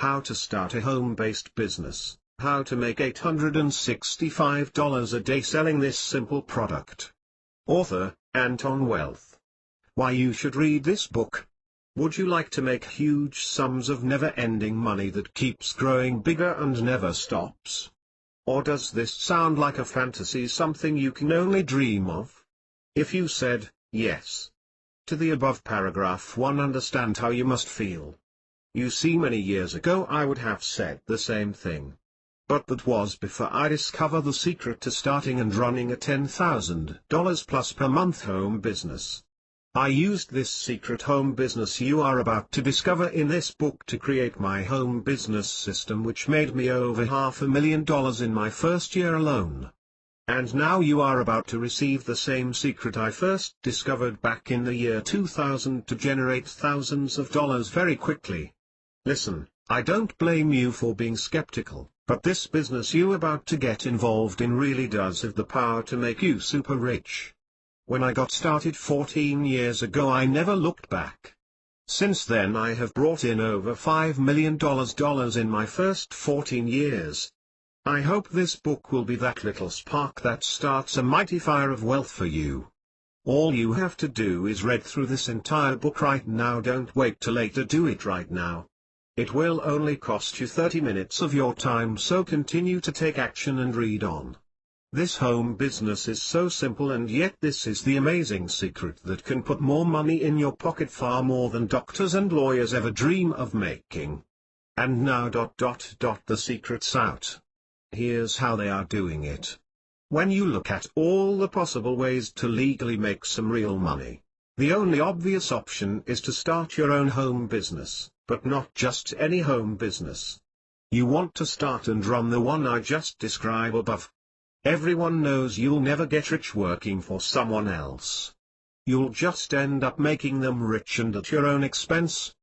How to Start a Home-Based Business, How to Make $865 a Day Selling This Simple Product. Author, Anton Wealth. Why you should read this book. Would you like to make huge sums of never-ending money that keeps growing bigger and never stops? Or does this sound like a fantasy, something you can only dream of? If you said, yes, to the above paragraph 1, understand how you must feel. You see, many years ago I would have said the same thing. But that was before I discovered the secret to starting and running a $10,000 plus per month home business. I used this secret home business you are about to discover in this book to create my home business system, which made me over $500,000 in my first year alone. And now you are about to receive the same secret I first discovered back in the year 2000 to generate thousands of dollars very quickly. Listen, I don't blame you for being skeptical, but this business you're about to get involved in really does have the power to make you super rich. When I got started 14 years ago, I never looked back. Since then I have brought in over $5 million in my first 14 years. I hope this book will be that little spark that starts a mighty fire of wealth for you. All you have to do is read through this entire book right now. Don't wait till later, do it right now. It will only cost you 30 minutes of your time, so continue to take action and read on. This home business is so simple, and yet this is the amazing secret that can put more money in your pocket, far more than doctors and lawyers ever dream of making. And now the secret's out. Here's how they are doing it. When you look at all the possible ways to legally make some real money, the only obvious option is to start your own home business, but not just any home business. You want to start and run the one I just described above. Everyone knows you'll never get rich working for someone else. You'll just end up making them rich and at your own expense.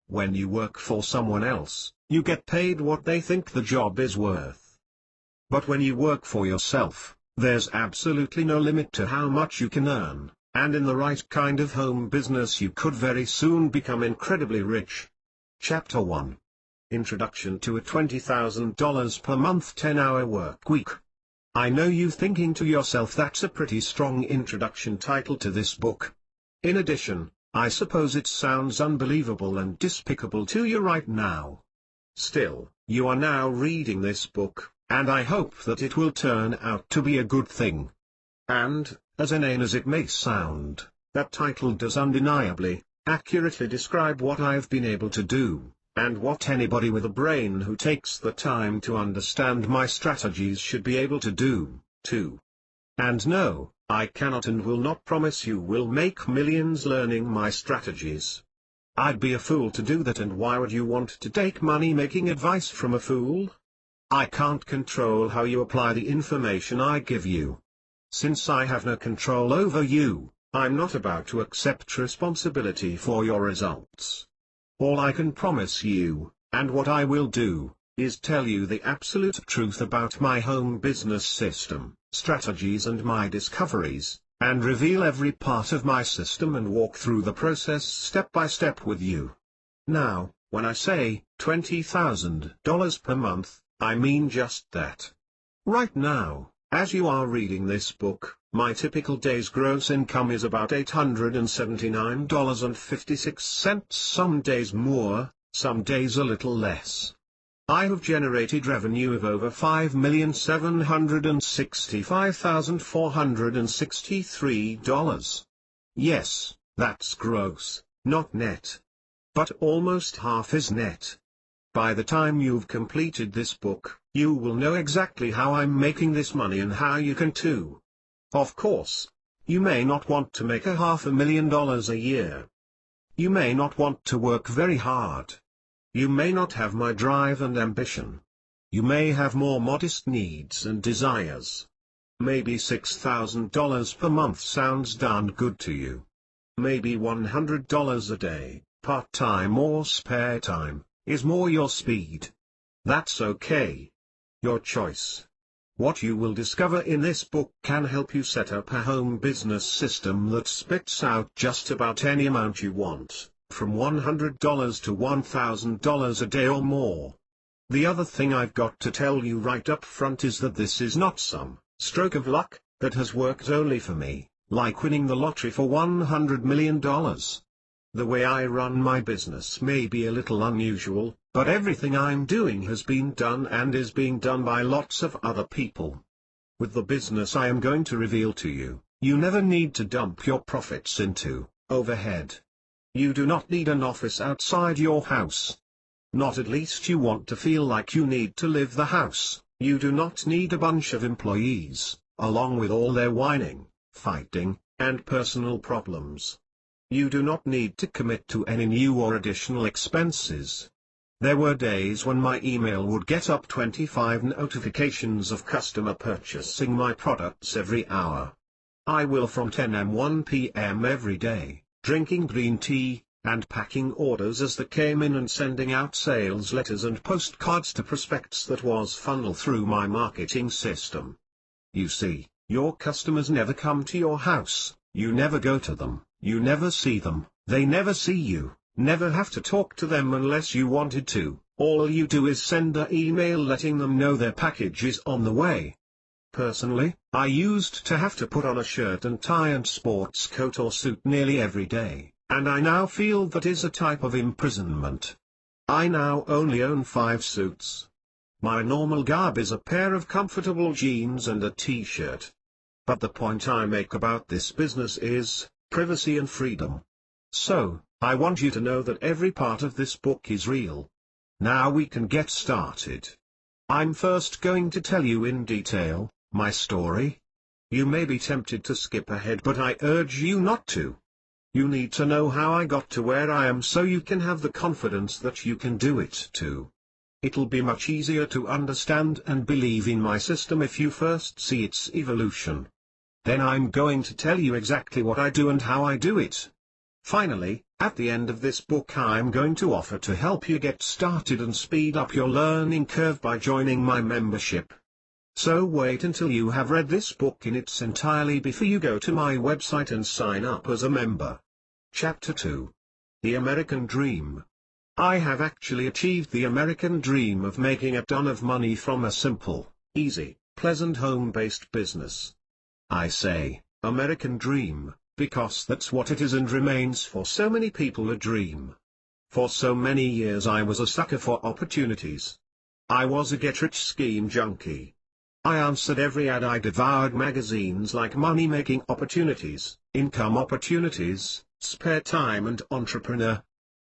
When you work for someone else, you get paid what they think the job is worth. But when you work for yourself, there's absolutely no limit to how much you can earn, and in the right kind of home business you could very soon become incredibly rich. Chapter 1. Introduction to a $20,000 per month 10-hour work week. I know you thinking to yourself, that's a pretty strong introduction title to this book. In addition, I suppose it sounds unbelievable and despicable to you right now. Still, you are now reading this book, and I hope that it will turn out to be a good thing. And, as inane as it may sound, that title does undeniably, accurately describe what I've been able to do, and what anybody with a brain who takes the time to understand my strategies should be able to do, too. And no, I cannot and will not promise you will make millions learning my strategies. I'd be a fool to do that, and why would you want to take money-making advice from a fool? I can't control how you apply the information I give you. Since I have no control over you, I'm not about to accept responsibility for your results. All I can promise you, and what I will do, is tell you the absolute truth about my home business system, strategies and my discoveries, and reveal every part of my system and walk through the process step by step with you. Now, when I say $20,000 per month, I mean just that. Right now, as you are reading this book, my typical day's gross income is about $879.56, some days more, some days a little less. I have generated revenue of over $5,765,463. Yes, that's gross, not net. But almost half is net. By the time you've completed this book, you will know exactly how I'm making this money and how you can too. Of course, you may not want to make $500,000 a year. You may not want to work very hard. You may not have my drive and ambition. You may have more modest needs and desires. Maybe $6,000 per month sounds darn good to you. Maybe $100 a day, part-time or spare time, is more your speed. That's okay. Your choice. What you will discover in this book can help you set up a home business system that spits out just about any amount you want, from $100 to $1,000 a day or more. The other thing I've got to tell you right up front is that this is not some stroke of luck that has worked only for me, like winning the lottery for $100 million. The way I run my business may be a little unusual, but everything I'm doing has been done and is being done by lots of other people. With the business I am going to reveal to you, you never need to dump your profits into overhead. You do not need an office outside your house. Not at least you want to feel like you need to live the house. You do not need a bunch of employees, along with all their whining, fighting, and personal problems. You do not need to commit to any new or additional expenses. There were days when my email would get up 25 notifications of customer purchasing my products every hour. I will from 10 am 1 p.m. every day, drinking green tea, and packing orders as they came in and sending out sales letters and postcards to prospects that was funneled through my marketing system. You see, your customers never come to your house, you never go to them, you never see them, they never see you, never have to talk to them unless you wanted to. All you do is send an email letting them know their package is on the way. Personally, I used to have to put on a shirt and tie and sports coat or suit nearly every day, and I now feel that is a type of imprisonment. I now only own 5 suits. My normal garb is a pair of comfortable jeans and a t-shirt. But the point I make about this business is privacy and freedom. So, I want you to know that every part of this book is real. Now we can get started. I'm first going to tell you in detail my story. You may be tempted to skip ahead, but I urge you not to. You need to know how I got to where I am so you can have the confidence that you can do it too. It'll be much easier to understand and believe in my system if you first see its evolution. Then I'm going to tell you exactly what I do and how I do it. Finally, at the end of this book I'm going to offer to help you get started and speed up your learning curve by joining my membership. So wait until you have read this book in its entirety before you go to my website and sign up as a member. Chapter 2. The American Dream. I have actually achieved the American dream of making a ton of money from a simple, easy, pleasant home-based business. I say, American dream, because that's what it is and remains for so many people a dream. For so many years I was a sucker for opportunities. I was a get-rich scheme junkie. I answered every ad. I devoured magazines like Money-Making Opportunities, Income Opportunities, Spare Time and Entrepreneur.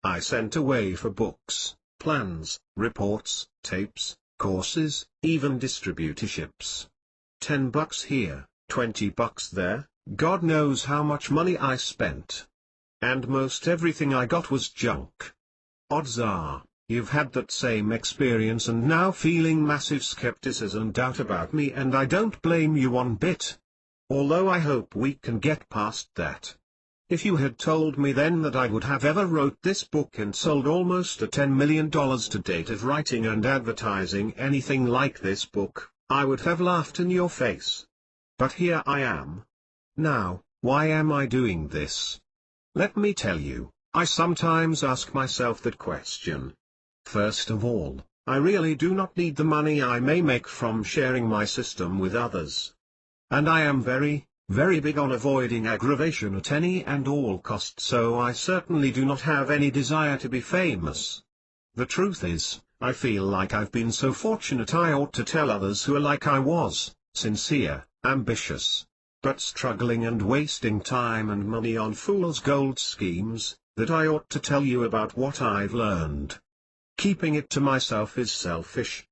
I sent away for books, plans, reports, tapes, courses, even distributorships. $10 here, $20 there, God knows how much money I spent. And most everything I got was junk. Odds are, you've had that same experience and now feeling massive skepticism and doubt about me, and I don't blame you one bit. Although I hope we can get past that. If you had told me then that I would have ever wrote this book and sold almost $10 million to date of writing and advertising anything like this book, I would have laughed in your face. But here I am. Now, why am I doing this? Let me tell you, I sometimes ask myself that question. First of all, I really do not need the money I may make from sharing my system with others. And I am very big on avoiding aggravation at any and all costs, so I certainly do not have any desire to be famous. The truth is, I feel like I've been so fortunate I ought to tell others who are like I was, sincere, ambitious, but struggling and wasting time and money on fool's gold schemes, that I ought to tell you about what I've learned. Keeping it to myself is selfish.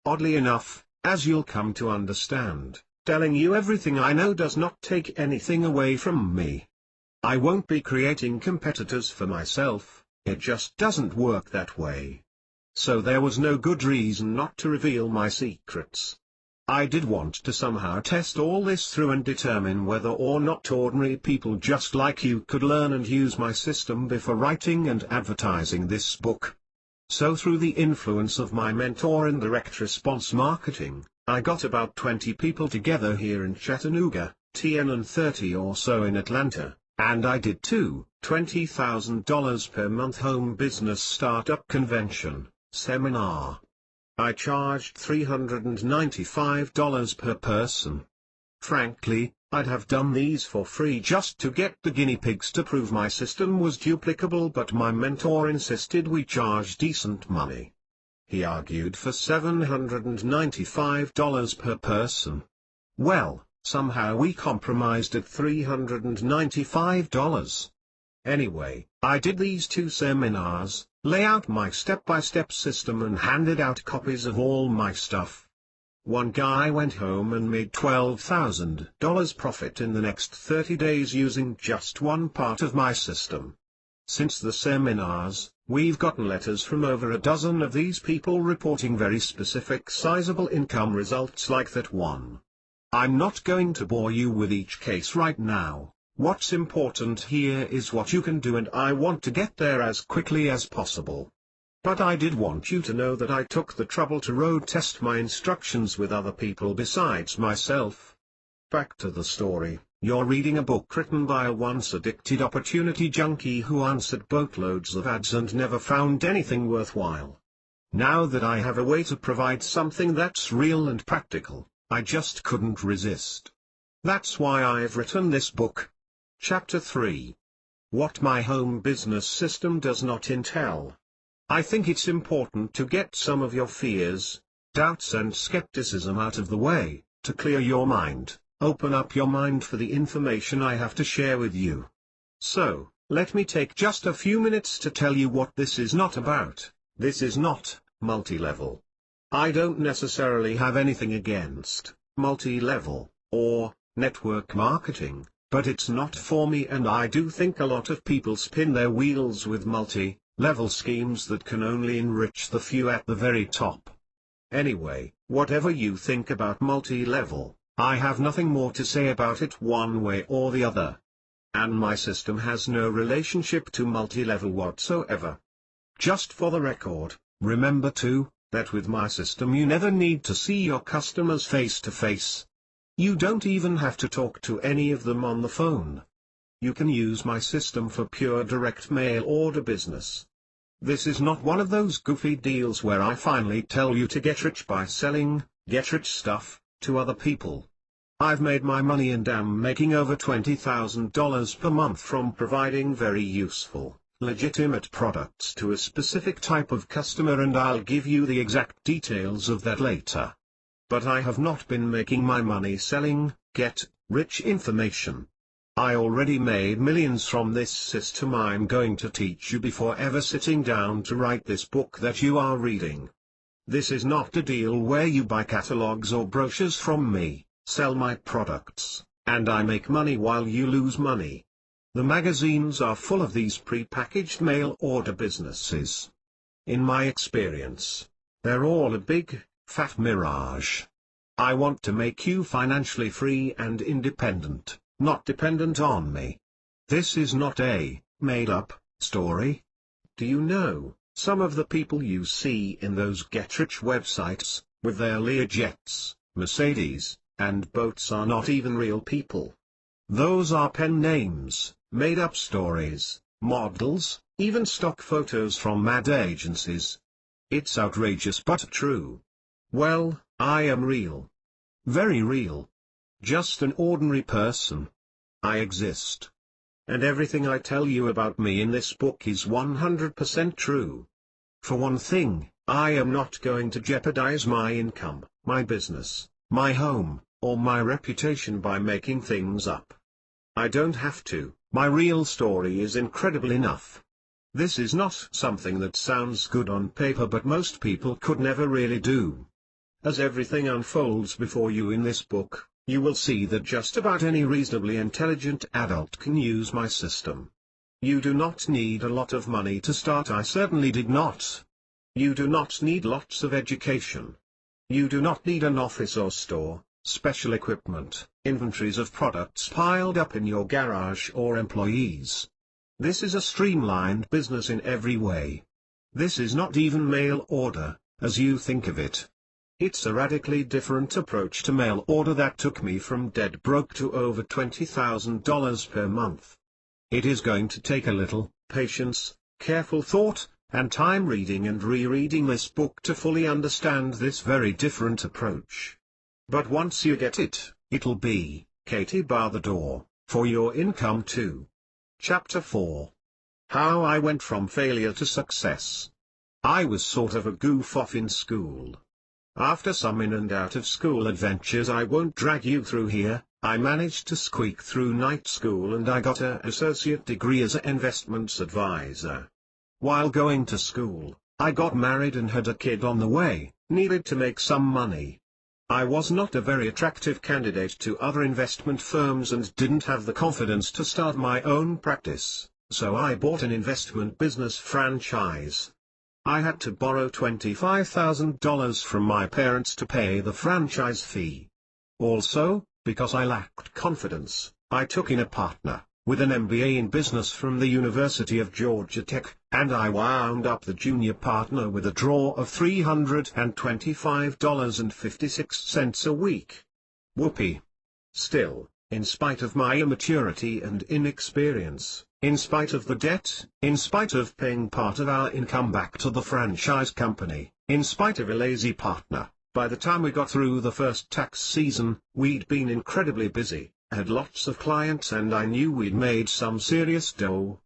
Oddly enough, as you'll come to understand, telling you everything I know does not take anything away from me. I won't be creating competitors for myself, it just doesn't work that way. So there was no good reason not to reveal my secrets. I did want to somehow test all this through and determine whether or not ordinary people just like you could learn and use my system before writing and advertising this book. So through the influence of my mentor in direct response marketing, I got about 20 people together here in Chattanooga, 10 and 30 or so in Atlanta, and I did 2 $20,000 per month home business startup convention, seminar. I charged $395 per person. Frankly, I'd have done these for free just to get the guinea pigs to prove my system was duplicable, but my mentor insisted we charge decent money. He argued for $795 per person. Well, somehow we compromised at $395. Anyway, I did these 2 seminars, lay out my step-by-step system and handed out copies of all my stuff. One guy went home and made $12,000 profit in the next 30 days using just one part of my system. Since the seminars, we've gotten letters from over a dozen of these people reporting very specific sizable income results like that one. I'm not going to bore you with each case right now. What's important here is what you can do, and I want to get there as quickly as possible. But I did want you to know that I took the trouble to road test my instructions with other people besides myself. Back to the story. You're reading a book written by a once addicted opportunity junkie who answered boatloads of ads and never found anything worthwhile. Now that I have a way to provide something that's real and practical, I just couldn't resist. That's why I've written this book. Chapter 3. What my home business system does not entail. I think it's important to get some of your fears, doubts and skepticism out of the way, to clear your mind, open up your mind for the information I have to share with you. So, let me take just a few minutes to tell you what this is not about. This is not multi-level. I don't necessarily have anything against multi-level or network marketing, but it's not for me, and I do think a lot of people spin their wheels with multi-level schemes that can only enrich the few at the very top. Anyway, whatever you think about multi-level, I have nothing more to say about it one way or the other. And my system has no relationship to multi-level whatsoever. Just for the record, remember too, that with my system you never need to see your customers face to face. You don't even have to talk to any of them on the phone. You can use my system for pure direct mail order business. This is not one of those goofy deals where I finally tell you to get rich by selling get-rich stuff to other people. I've made my money and am making over $20,000 per month from providing very useful, legitimate products to a specific type of customer, and I'll give you the exact details of that later. But I have not been making my money selling get-rich information. I already made millions from this system I'm going to teach you before ever sitting down to write this book that you are reading. This is not a deal where you buy catalogs or brochures from me, sell my products, and I make money while you lose money. The magazines are full of these pre-packaged mail order businesses. In my experience, they're all a big, fat mirage. I want to make you financially free and independent, not dependent on me. This is not a made-up story. Do you know, some of the people you see in those get-rich websites, with their Learjets, Mercedes, and boats are not even real people. Those are pen names, made-up stories, models, even stock photos from ad agencies. It's outrageous but true. Well, I am real. Very real. Just an ordinary person. I exist. And everything I tell you about me in this book is 100% true. For one thing, I am not going to jeopardize my income, my business, my home, or my reputation by making things up. I don't have to. My real story is incredible enough. This is not something that sounds good on paper, but most people could never really do. As everything unfolds before you in this book, you will see that just about any reasonably intelligent adult can use my system. You do not need a lot of money to start. I certainly did not. You do not need lots of education. You do not need an office or store, special equipment, inventories of products piled up in your garage, or employees. This is a streamlined business in every way. This is not even mail order, as you think of it. It's a radically different approach to mail order that took me from dead broke to over $20,000 per month. It is going to take a little patience, careful thought, and time reading and rereading this book to fully understand this very different approach. But once you get it, it'll be, Katie bar the door, for your income too. Chapter 4. How I went from failure to success. I was sort of a goof-off in school. After some in and out of school adventures I won't drag you through here, I managed to squeak through night school and I got an associate degree as an investments advisor. While going to school, I got married and had a kid on the way, needed to make some money. I was not a very attractive candidate to other investment firms and didn't have the confidence to start my own practice, so I bought an investment business franchise. I had to borrow $25,000 from my parents to pay the franchise fee. Also, because I lacked confidence, I took in a partner, with an MBA in business from the University of Georgia Tech, and I wound up the junior partner with a draw of $325.56 a week. Whoopee. Still, in spite of my immaturity and inexperience, in spite of the debt, in spite of paying part of our income back to the franchise company, in spite of a lazy partner, by the time we got through the first tax season, we'd been incredibly busy, had lots of clients and I knew we'd made some serious dough.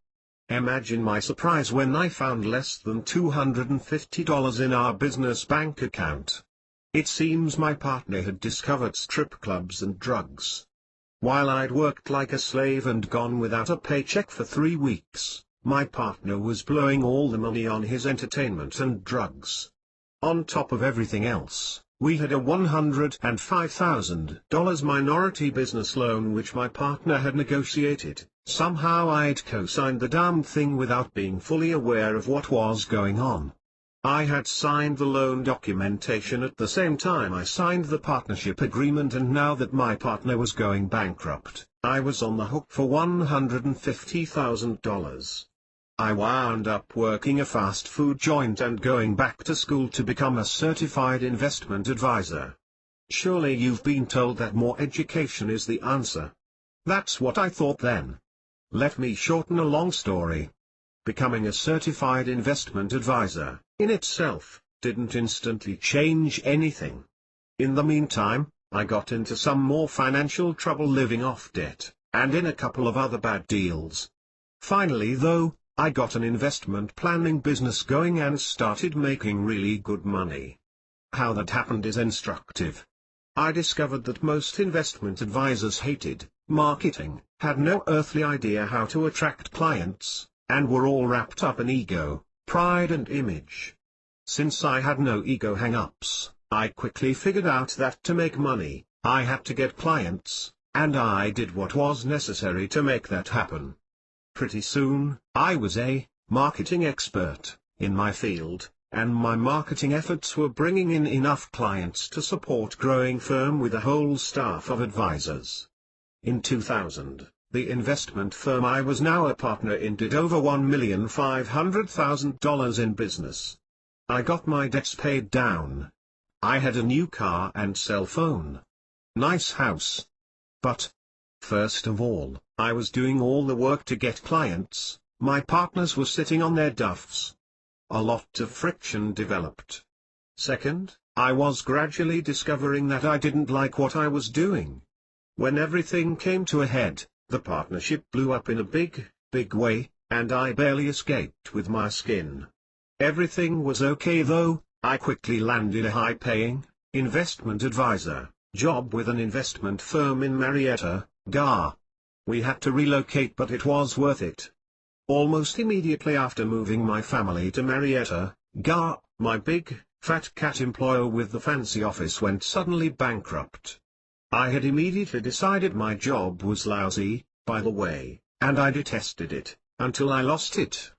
Imagine my surprise when I found less than $250 in our business bank account. It seems my partner had discovered strip clubs and drugs. While I'd worked like a slave and gone without a paycheck for 3 weeks, my partner was blowing all the money on his entertainment and drugs. On top of everything else, we had a $105,000 minority business loan which my partner had negotiated. Somehow I'd co-signed the damn thing without being fully aware of what was going on. I had signed the loan documentation at the same time I signed the partnership agreement, and now that my partner was going bankrupt, I was on the hook for $150,000. I wound up working a fast food joint and going back to school to become a certified investment advisor. Surely you've been told that more education is the answer. That's what I thought then. Let me shorten a long story. Becoming a certified investment advisor, in itself, didn't instantly change anything. In the meantime, I got into some more financial trouble living off debt, and in a couple of other bad deals. Finally though, I got an investment planning business going and started making really good money. How that happened is instructive. I discovered that most investment advisors hated marketing, had no earthly idea how to attract clients, and were all wrapped up in ego, pride and image. Since I had no ego hang-ups, I quickly figured out that to make money, I had to get clients, and I did what was necessary to make that happen. Pretty soon, I was a marketing expert in my field, and my marketing efforts were bringing in enough clients to support growing firm with a whole staff of advisors. In 2000, the investment firm I was now a partner in did over $1,500,000 in business. I got my debts paid down. I had a new car and cell phone. Nice house. But, first of all, I was doing all the work to get clients, my partners were sitting on their duffs. A lot of friction developed. Second, I was gradually discovering that I didn't like what I was doing. When everything came to a head, the partnership blew up in a big way, and I barely escaped with my skin. Everything was okay though. I quickly landed a high-paying investment advisor job with an investment firm in Marietta, GA. We had to relocate, but it was worth it. Almost immediately after moving my family to Marietta, GA, my big, fat cat employer with the fancy office went suddenly bankrupt. I had immediately decided my job was lousy, by the way, and I detested it, until I lost it.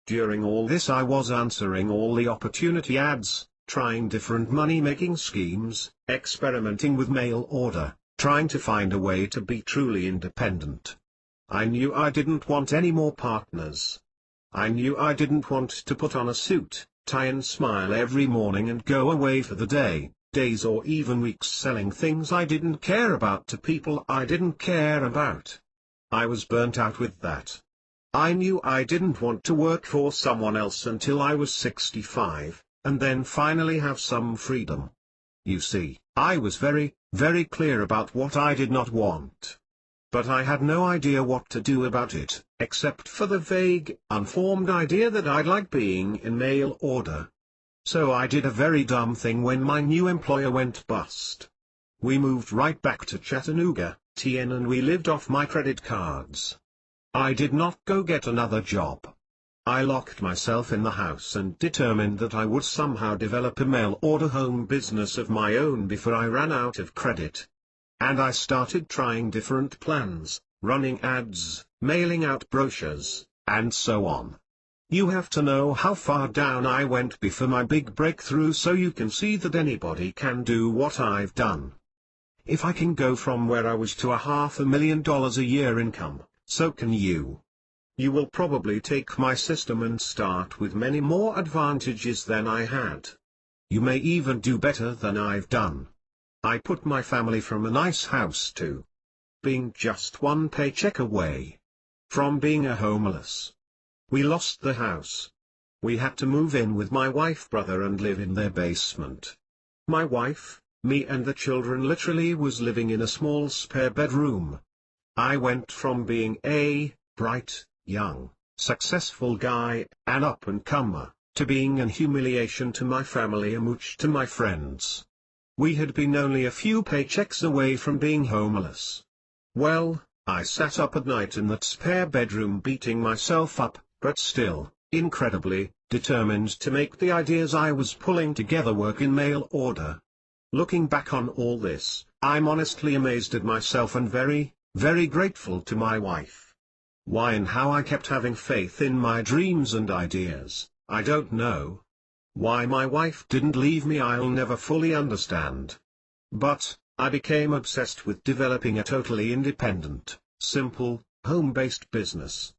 During all this I was answering all the opportunity ads, trying different money-making schemes, experimenting with mail order, trying to find a way to be truly independent. I knew I didn't want any more partners. I knew I didn't want to put on a suit, tie and smile every morning and go away for the day, days or even weeks selling things I didn't care about to people I didn't care about. I was burnt out with that. I knew I didn't want to work for someone else until I was 65, and then finally have some freedom. You see, I was very, very clear about what I did not want. But I had no idea what to do about it, except for the vague, unformed idea that I'd like being in mail order. So I did a very dumb thing when my new employer went bust. We moved right back to Chattanooga, TN, and we lived off my credit cards. I did not go get another job. I locked myself in the house and determined that I would somehow develop a mail order home business of my own before I ran out of credit. And I started trying different plans, running ads, mailing out brochures, and so on. You have to know how far down I went before my big breakthrough so you can see that anybody can do what I've done. If I can go from where I was to $500,000 a year income, so can you. You will probably take my system and start with many more advantages than I had. You may even do better than I've done. I put my family from a nice house to being just one paycheck away from being a homeless. We lost the house. We had to move in with my wife, brother, and live in their basement. My wife, me, and the children literally was living in a small spare bedroom. I went from being a bright, young, successful guy, an up-and-comer, to being an humiliation to my family, a mooch to my friends. We had been only a few paychecks away from being homeless. Well, I sat up at night in that spare bedroom beating myself up, but still, incredibly, determined to make the ideas I was pulling together work in mail order. Looking back on all this, I'm honestly amazed at myself and very, very grateful to my wife. Why and how I kept having faith in my dreams and ideas, I don't know. Why my wife didn't leave me, I'll never fully understand. But, I became obsessed with developing a totally independent, simple, home-based business.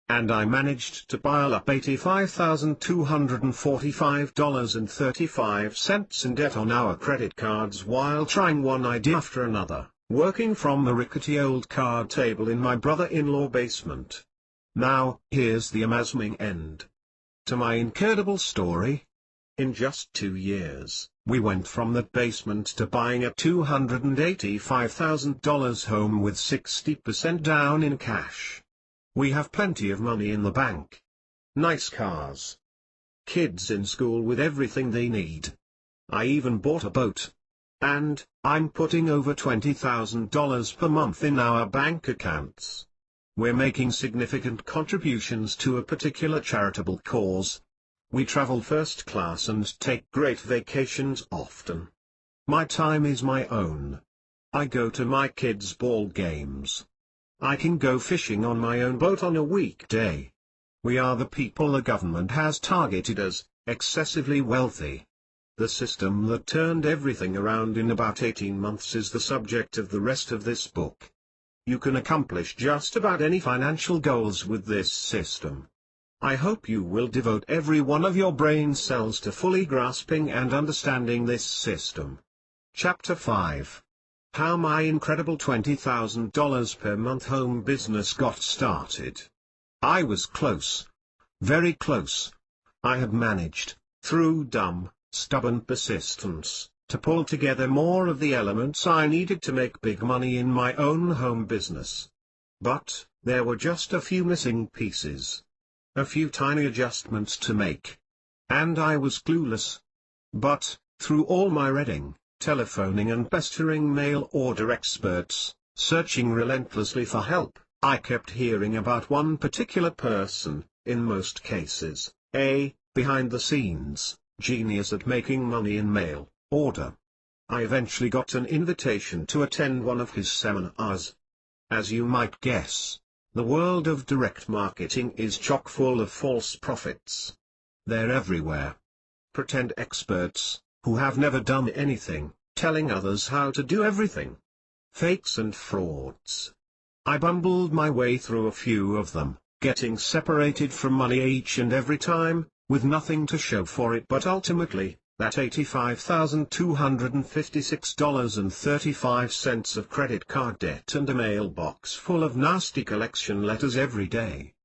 And I managed to pile up $85,245.35 in debt on our credit cards while trying one idea after another, working from the rickety old card table in my brother-in-law basement. Now, here's the amazing end to my incredible story. In just 2 years, we went from that basement to buying a $285,000 home with 60% down in cash. We have plenty of money in the bank. Nice cars. Kids in school with everything they need. I even bought a boat. And, I'm putting over $20,000 per month in our bank accounts. We're making significant contributions to a particular charitable cause. We travel first class and take great vacations often. My time is my own. I go to my kids' ball games. I can go fishing on my own boat on a weekday. We are the people the government has targeted as excessively wealthy. The system that turned everything around in about 18 months is the subject of the rest of this book. You can accomplish just about any financial goals with this system. I hope you will devote every one of your brain cells to fully grasping and understanding this system. Chapter 5. How my incredible $20,000 per month home business got started. I was close. Very close. I had managed, through dumb, stubborn persistence, to pull together more of the elements I needed to make big money in my own home business. But, there were just a few missing pieces. A few tiny adjustments to make. And I was clueless. But, through all my reading, telephoning and pestering mail order experts, searching relentlessly for help, I kept hearing about one particular person, in most cases, a behind-the-scenes genius at making money in mail order. I eventually got an invitation to attend one of his seminars. As you might guess, the world of direct marketing is chock full of false prophets. They're everywhere. Pretend experts, who have never done anything, telling others how to do everything. Fakes and frauds. I bumbled my way through a few of them, getting separated from money each and every time, with nothing to show for it, but ultimately, that $85,256.35 of credit card debt and a mailbox full of nasty collection letters every day.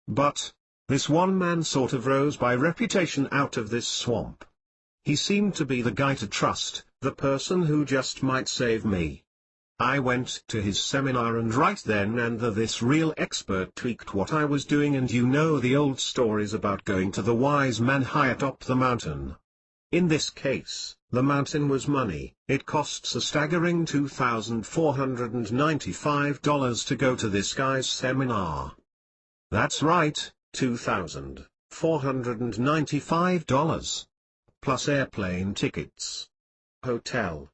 But this one man sort of rose by reputation out of this swamp. He seemed to be the guy to trust, the person who just might save me. I went to his seminar, and right then and there this real expert tweaked what I was doing, and you know the old stories about going to the wise man high atop the mountain. In this case, the mountain was money. It costs a staggering $2,495 to go to this guy's seminar. That's right, $2,495. Plus airplane tickets. Hotel.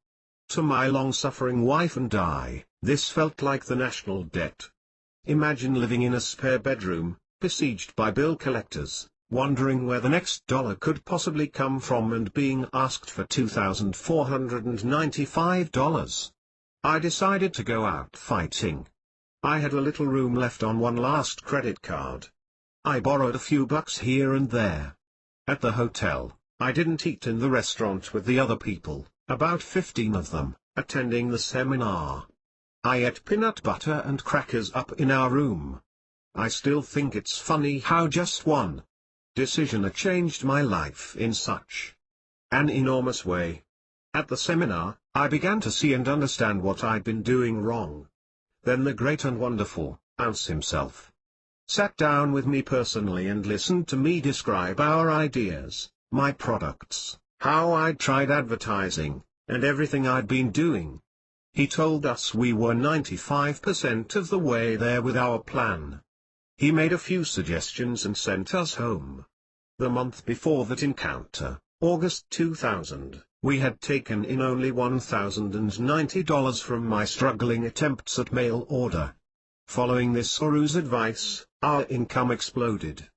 To my long-suffering wife and I, this felt like the national debt. Imagine living in a spare bedroom, besieged by bill collectors, wondering where the next dollar could possibly come from, and being asked for $2,495. I decided to go out fighting. I had a little room left on one last credit card. I borrowed a few bucks here and there. At the hotel, I didn't eat in the restaurant with the other people, about 15 of them, attending the seminar. I ate peanut butter and crackers up in our room. I still think it's funny how just one decision changed my life in such an enormous way. At the seminar, I began to see and understand what I'd been doing wrong. Then the great and wonderful Ounce himself sat down with me personally and listened to me describe our ideas, my products, how I'd tried advertising, and everything I'd been doing. He told us we were 95% of the way there with our plan. He made a few suggestions and sent us home. The month before that encounter, August 2000, we had taken in only $1,090 from my struggling attempts at mail order. Following this guru's advice, our income exploded.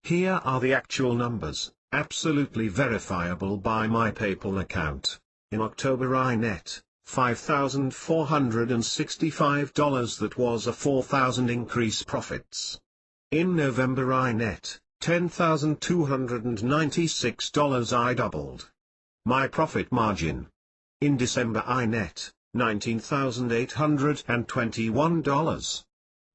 Here are the actual numbers, absolutely verifiable by my PayPal account. In October I net $5,465, that was a $4,000 increase profits. In November I net $10,296, I doubled my profit margin. In December I net $19,821.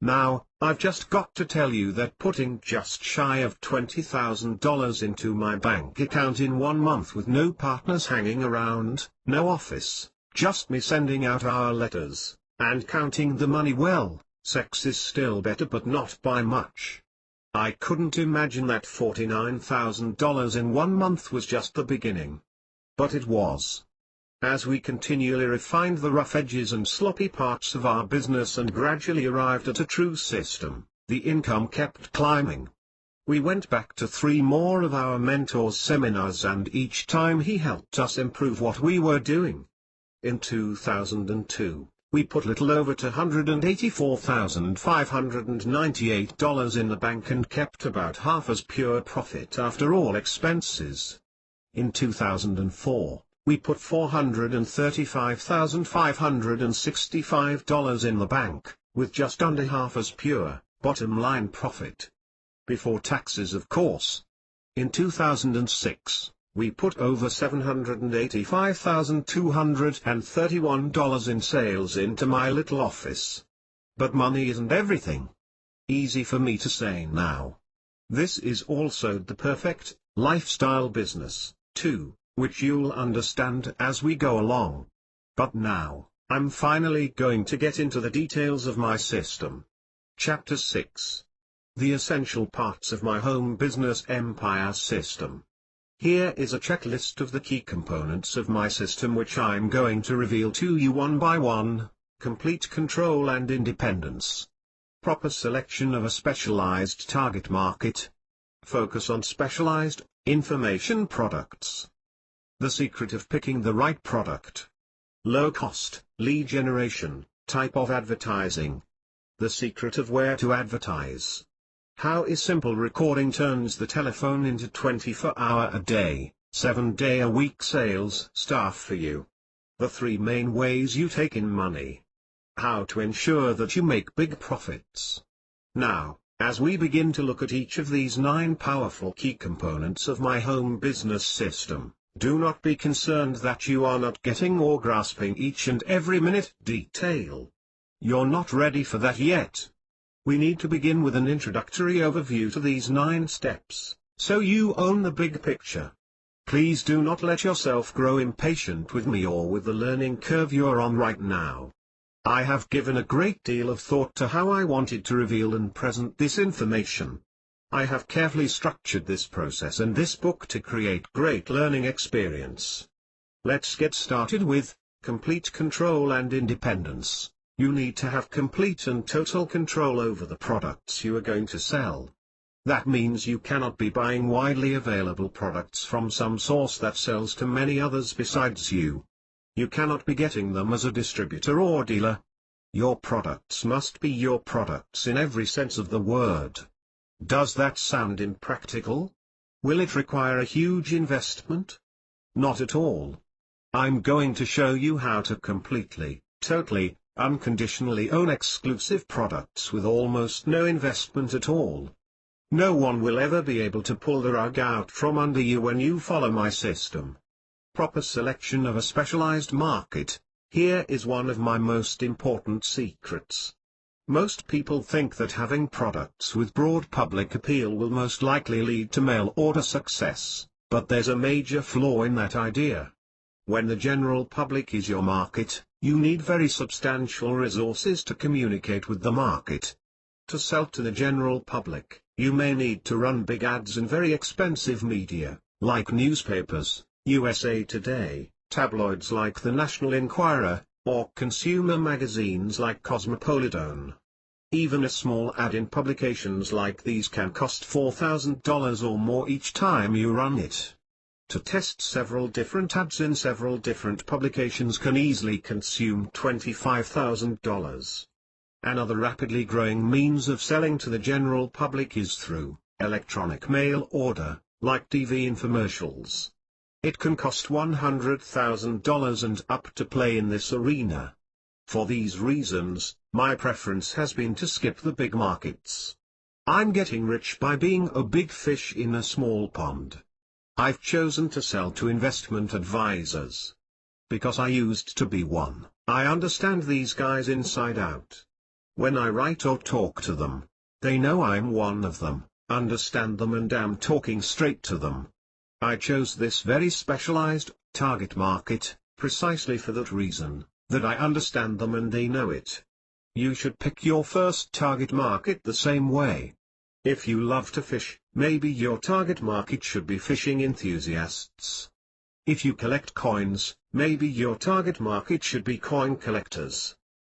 Now, I've just got to tell you that putting just shy of $20,000 into my bank account in 1 month with no partners hanging around, no office, just me sending out our letters, and counting the money, well, sex is still better but not by much. I couldn't imagine that $49,000 in 1 month was just the beginning. But it was. As we continually refined the rough edges and sloppy parts of our business and gradually arrived at a true system, the income kept climbing. We went back to 3 more of our mentor's seminars, and each time he helped us improve what we were doing. In 2002, we put little over $284,598 in the bank and kept about half as pure profit after all expenses. In 2004, we put $435,565 in the bank, with just under half as pure bottom line profit. Before taxes, of course. In 2006, we put over $785,231 in sales into my little office. But money isn't everything. Easy for me to say now. This is also the perfect lifestyle business, too, which you'll understand as we go along. But now, I'm finally going to get into the details of my system. Chapter 6. The essential parts of my home business empire system. Here is a checklist of the key components of my system which I'm going to reveal to you one by one. Complete control and independence. Proper selection of a specialized target market. Focus on specialized information products. The secret of picking the right product. Low cost, lead generation, type of advertising. The secret of where to advertise. How a simple recording turns the telephone into 24-hour-a-day, 7-day-a-week sales staff for you. The 3 main ways you take in money. How to ensure that you make big profits. Now, as we begin to look at each of these 9 powerful key components of my home business system, Do not be concerned that you are not getting or grasping each and every minute detail. You're not ready for that yet. We need to begin with an introductory overview to these 9 steps, so you own the big picture. Please do not let yourself grow impatient with me or with the learning curve you're on right now. I have given a great deal of thought to how I wanted to reveal and present this information. I have carefully structured this process and this book to create great learning experience. Let's get started with complete control and independence. You need to have complete and total control over the products you are going to sell. That means you cannot be buying widely available products from some source that sells to many others besides you. You cannot be getting them as a distributor or dealer. Your products must be your products in every sense of the word. Does that sound impractical? Will it require a huge investment? Not at all. I'm going to show you how to completely, totally, unconditionally own exclusive products with almost no investment at all. No one will ever be able to pull the rug out from under you when you follow my system. Proper selection of a specialized market. Here is one of my most important secrets. Most people think that having products with broad public appeal will most likely lead to mail order success, but there's a major flaw in that idea. When the general public is your market, you need very substantial resources to communicate with the market. To sell to the general public, you may need to run big ads in very expensive media, like newspapers, USA Today, tabloids like the National Enquirer, or consumer magazines like Cosmopolitan. Even a small ad in publications like these can cost $4,000 or more each time you run it. To test several different ads in several different publications can easily consume $25,000. Another rapidly growing means of selling to the general public is through electronic mail order, like TV infomercials. It can cost $100,000 and up to play in this arena. For these reasons, my preference has been to skip the big markets. I'm getting rich by being a big fish in a small pond. I've chosen to sell to investment advisors. Because I used to be one, I understand these guys inside out. When I write or talk to them, they know I'm one of them, understand them and am talking straight to them. I chose this very specialized, target market, precisely for that reason, that I understand them and they know it. You should pick your first target market the same way. If you love to fish, maybe your target market should be fishing enthusiasts. If you collect coins, maybe your target market should be coin collectors.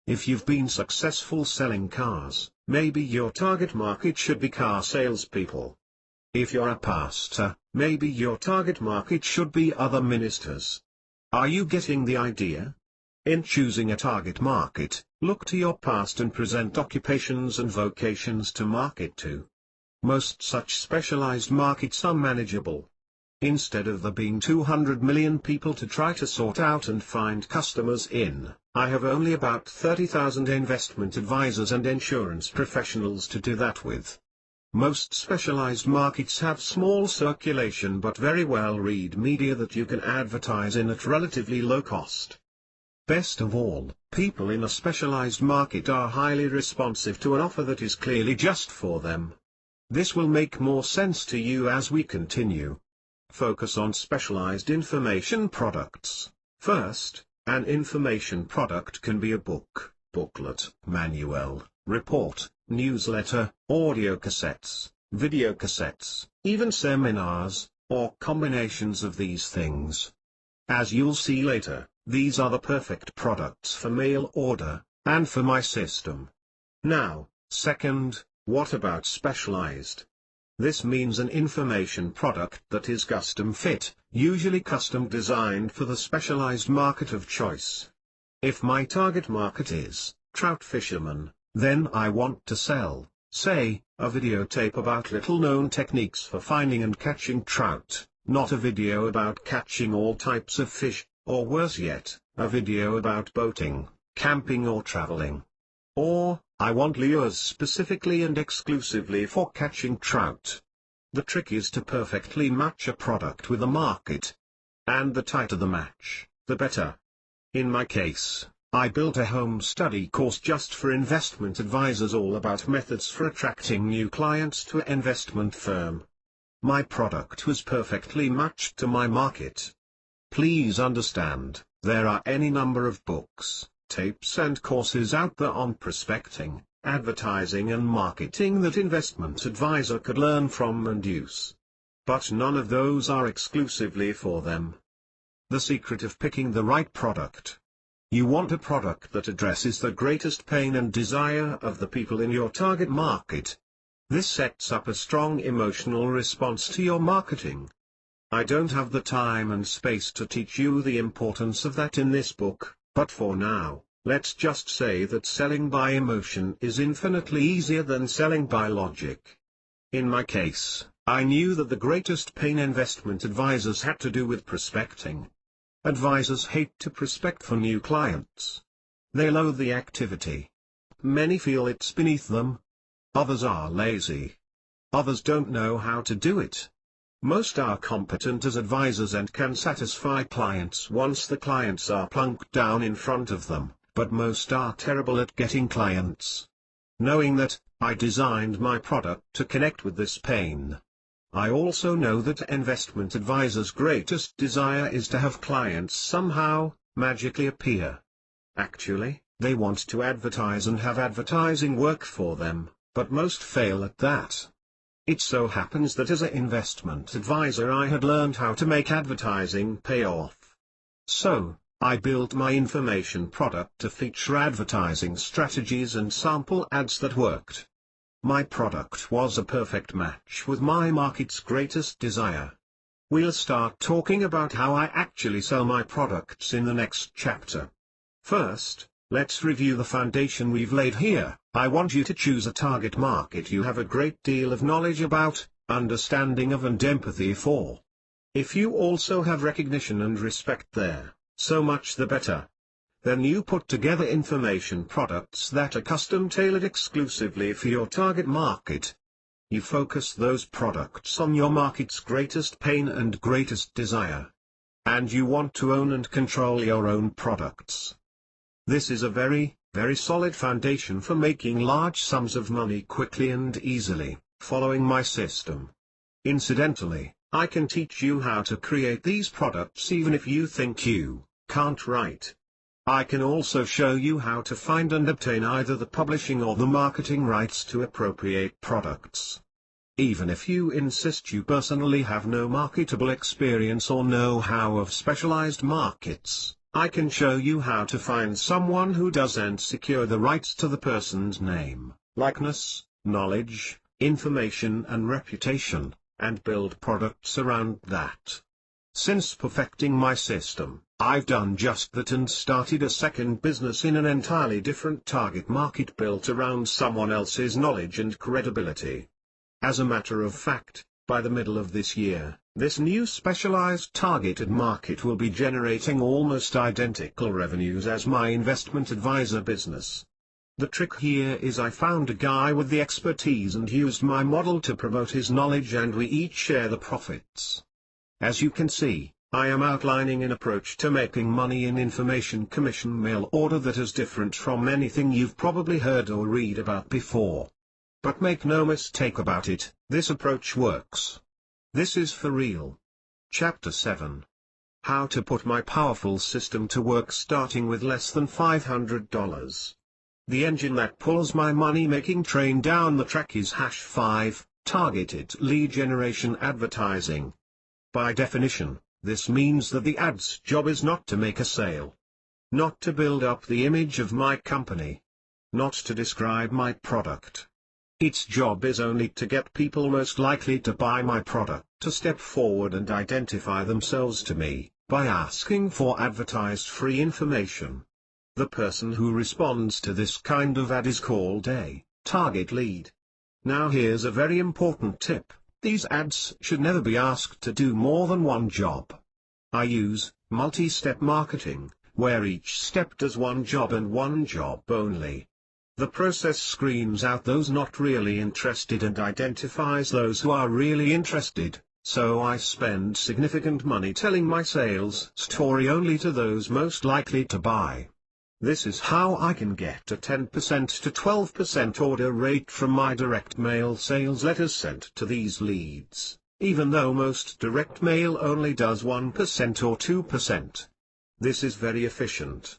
If you've been successful selling cars, maybe your target market should be car salespeople. If you're a pastor, maybe your target market should be other ministers. Are you getting the idea? In choosing a target market, look to your past and present occupations and vocations to market to. Most such specialized markets are manageable. Instead of there being 200 million people to try to sort out and find customers in, I have only about 30,000 investment advisors and insurance professionals to do that with. Most specialized markets have small circulation but very well-read media that you can advertise in at relatively low cost. Best of all, people in a specialized market are highly responsive to an offer that is clearly just for them. This will make more sense to you as we continue. Focus on specialized information products. First, an information product can be a book, booklet, manual, report, newsletter, audio cassettes, video cassettes, even seminars, or combinations of these things. As you'll see later, these are the perfect products for mail order, and for my system. Now, second, what about specialized? This means an information product that is custom fit, usually custom designed for the specialized market of choice. If my target market is trout fishermen, then I want to sell, say, a videotape about little-known techniques for finding and catching trout, not a video about catching all types of fish, or worse yet, a video about boating, camping or traveling. Or, I want lures specifically and exclusively for catching trout. The trick is to perfectly match a product with a market. and the tighter the match, the better. In my case, I built a home study course just for investment advisors all about methods for attracting new clients to an investment firm. My product was perfectly matched to my market. Please understand, there are any number of books, tapes and courses out there on prospecting, advertising and marketing that investment advisor could learn from and use. But none of those are exclusively for them. The secret of picking the right product. You want a product that addresses the greatest pain and desire of the people in your target market. This sets up a strong emotional response to your marketing. I don't have the time and space to teach you the importance of that in this book, but for now, let's just say that selling by emotion is infinitely easier than selling by logic. In my case, I knew that the greatest pain investment advisors had to do with prospecting. Advisors hate to prospect for new clients. They loathe the activity. Many feel it's beneath them. Others are lazy. Others don't know how to do it. Most are competent as advisors and can satisfy clients once the clients are plunked down in front of them, but most are terrible at getting clients. Knowing that, I designed my product to connect with this pain. I also know that investment advisors' greatest desire is to have clients somehow, magically appear. Actually, they want to advertise and have advertising work for them, but most fail at that. It so happens that as an investment advisor I had learned how to make advertising pay off. So, I built my information product to feature advertising strategies and sample ads that worked. My product was a perfect match with my market's greatest desire. We'll start talking about how I actually sell my products in the next chapter. First, let's review the foundation we've laid here. I want you to choose a target market you have a great deal of knowledge about, understanding of and empathy for. If you also have recognition and respect there, so much the better. Then you put together information products that are custom-tailored exclusively for your target market. You focus those products on your market's greatest pain and greatest desire. And you want to own and control your own products. This is a very, very solid foundation for making large sums of money quickly and easily, following my system. Incidentally, I can teach you how to create these products even if you think you can't write. I can also show you how to find and obtain either the publishing or the marketing rights to appropriate products. Even if you insist you personally have no marketable experience or know-how of specialized markets, I can show you how to find someone who does and secure the rights to the person's name, likeness, knowledge, information and reputation, and build products around that. Since perfecting my system, I've done just that and started a second business in an entirely different target market built around someone else's knowledge and credibility. As a matter of fact, by the middle of this year, this new specialized targeted market will be generating almost identical revenues as my investment advisor business. The trick here is I found a guy with the expertise and used my model to promote his knowledge and we each share the profits. As you can see, I am outlining an approach to making money in information commission mail order that is different from anything you've probably heard or read about before. But make no mistake about it, this approach works. This is for real. Chapter 7. How to put my powerful system to work starting with less than $500. The engine that pulls my money-making train down the track is #5, targeted lead generation advertising. By definition, this means that the ad's job is not to make a sale. Not to build up the image of my company. Not to describe my product. Its job is only to get people most likely to buy my product to step forward and identify themselves to me, by asking for advertised free information. The person who responds to this kind of ad is called a target lead. Now here's a very important tip. These ads should never be asked to do more than one job. I use multi-step marketing, where each step does one job and one job only. The process screens out those not really interested and identifies those who are really interested, so I spend significant money telling my sales story only to those most likely to buy. This is how I can get a 10% to 12% order rate from my direct mail sales letters sent to these leads, even though most direct mail only does 1% or 2%. This is very efficient.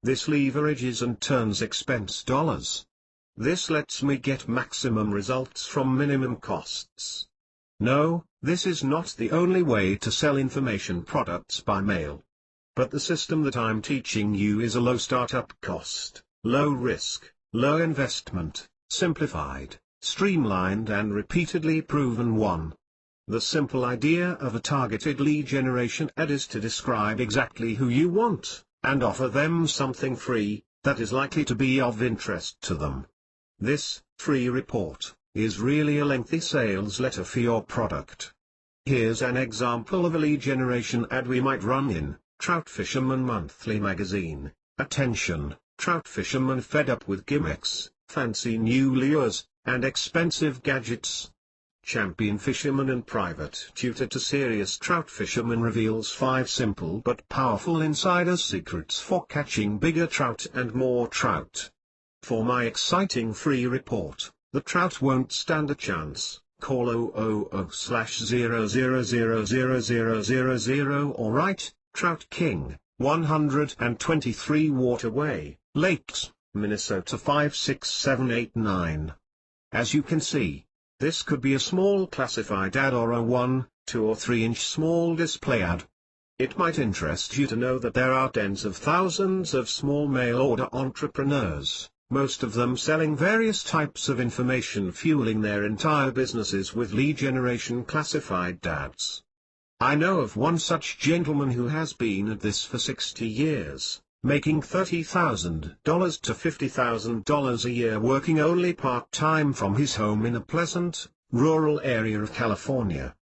This leverages and turns expense dollars. This lets me get maximum results from minimum costs. No, this is not the only way to sell information products by mail. But the system that I'm teaching you is a low startup cost, low risk, low investment, simplified, streamlined and repeatedly proven one. The simple idea of a targeted lead generation ad is to describe exactly who you want, and offer them something free, that is likely to be of interest to them. This, free report, is really a lengthy sales letter for your product. Here's an example of a lead generation ad we might run in Trout Fisherman Monthly Magazine. Attention, trout fishermen fed up with gimmicks, fancy new lures, and expensive gadgets. Champion fisherman and private tutor to serious trout fisherman reveals 5 simple but powerful insider secrets for catching bigger trout and more trout. For my exciting free report, the trout won't stand a chance. Call 000000000 or write, Trout King, 123 Waterway, Lakes, Minnesota 56789. As you can see, this could be a small classified ad or a 1, 2 or 3 inch small display ad. It might interest you to know that there are tens of thousands of small mail order entrepreneurs, most of them selling various types of information fueling their entire businesses with lead generation classified ads. I know of one such gentleman who has been at this for 60 years, making $30,000 to $50,000 a year working only part-time from his home in a pleasant, rural area of California.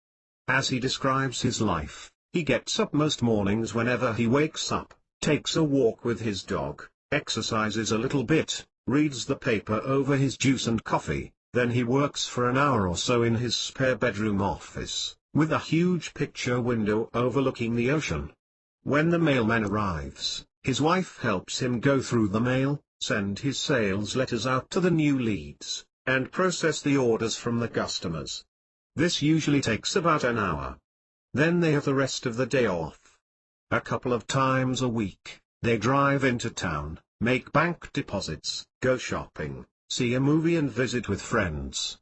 As he describes his life, he gets up most mornings whenever he wakes up, takes a walk with his dog, exercises a little bit, reads the paper over his juice and coffee, then he works for an hour or so in his spare bedroom office, with a huge picture window overlooking the ocean. When the mailman arrives, his wife helps him go through the mail, send his sales letters out to the new leads, and process the orders from the customers. This usually takes about an hour. Then they have the rest of the day off. A couple of times a week, they drive into town, make bank deposits, go shopping, see a movie and visit with friends.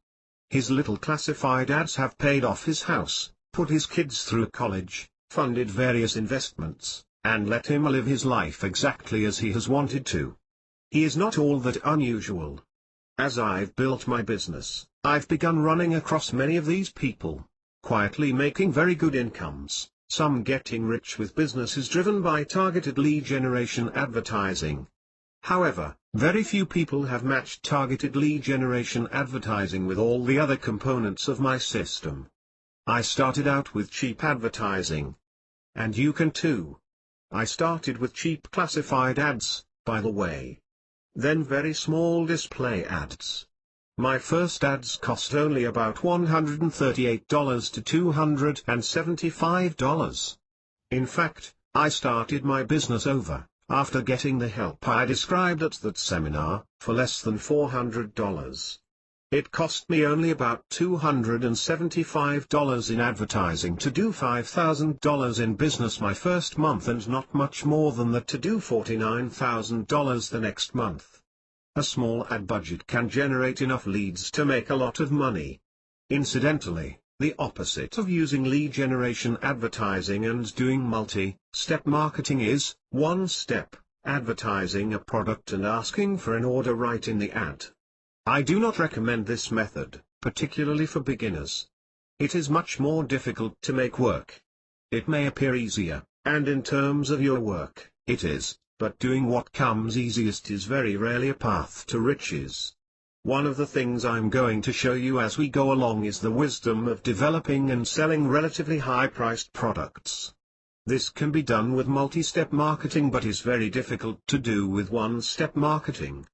His little classified ads have paid off his house, put his kids through college, funded various investments, and let him live his life exactly as he has wanted to. He is not all that unusual. As I've built my business, I've begun running across many of these people, quietly making very good incomes, some getting rich with businesses driven by targeted lead generation advertising. However, very few people have matched targeted lead generation advertising with all the other components of my system. I started out with cheap advertising. And you can too. I started with cheap classified ads, by the way. Then very small display ads. My first ads cost only about $138 to $275. In fact, I started my business over, after getting the help I described at that seminar, for less than $400. It cost me only about $275 in advertising to do $5,000 in business my first month and not much more than that to do $49,000 the next month. A small ad budget can generate enough leads to make a lot of money. Incidentally, the opposite of using lead generation advertising and doing multi-step marketing is, one-step, advertising a product and asking for an order right in the ad. I do not recommend this method, particularly for beginners. It is much more difficult to make work. It may appear easier, and in terms of your work, it is, but doing what comes easiest is very rarely a path to riches. One of the things I'm going to show you as we go along is the wisdom of developing and selling relatively high-priced products. This can be done with multi-step marketing but is very difficult to do with one-step marketing.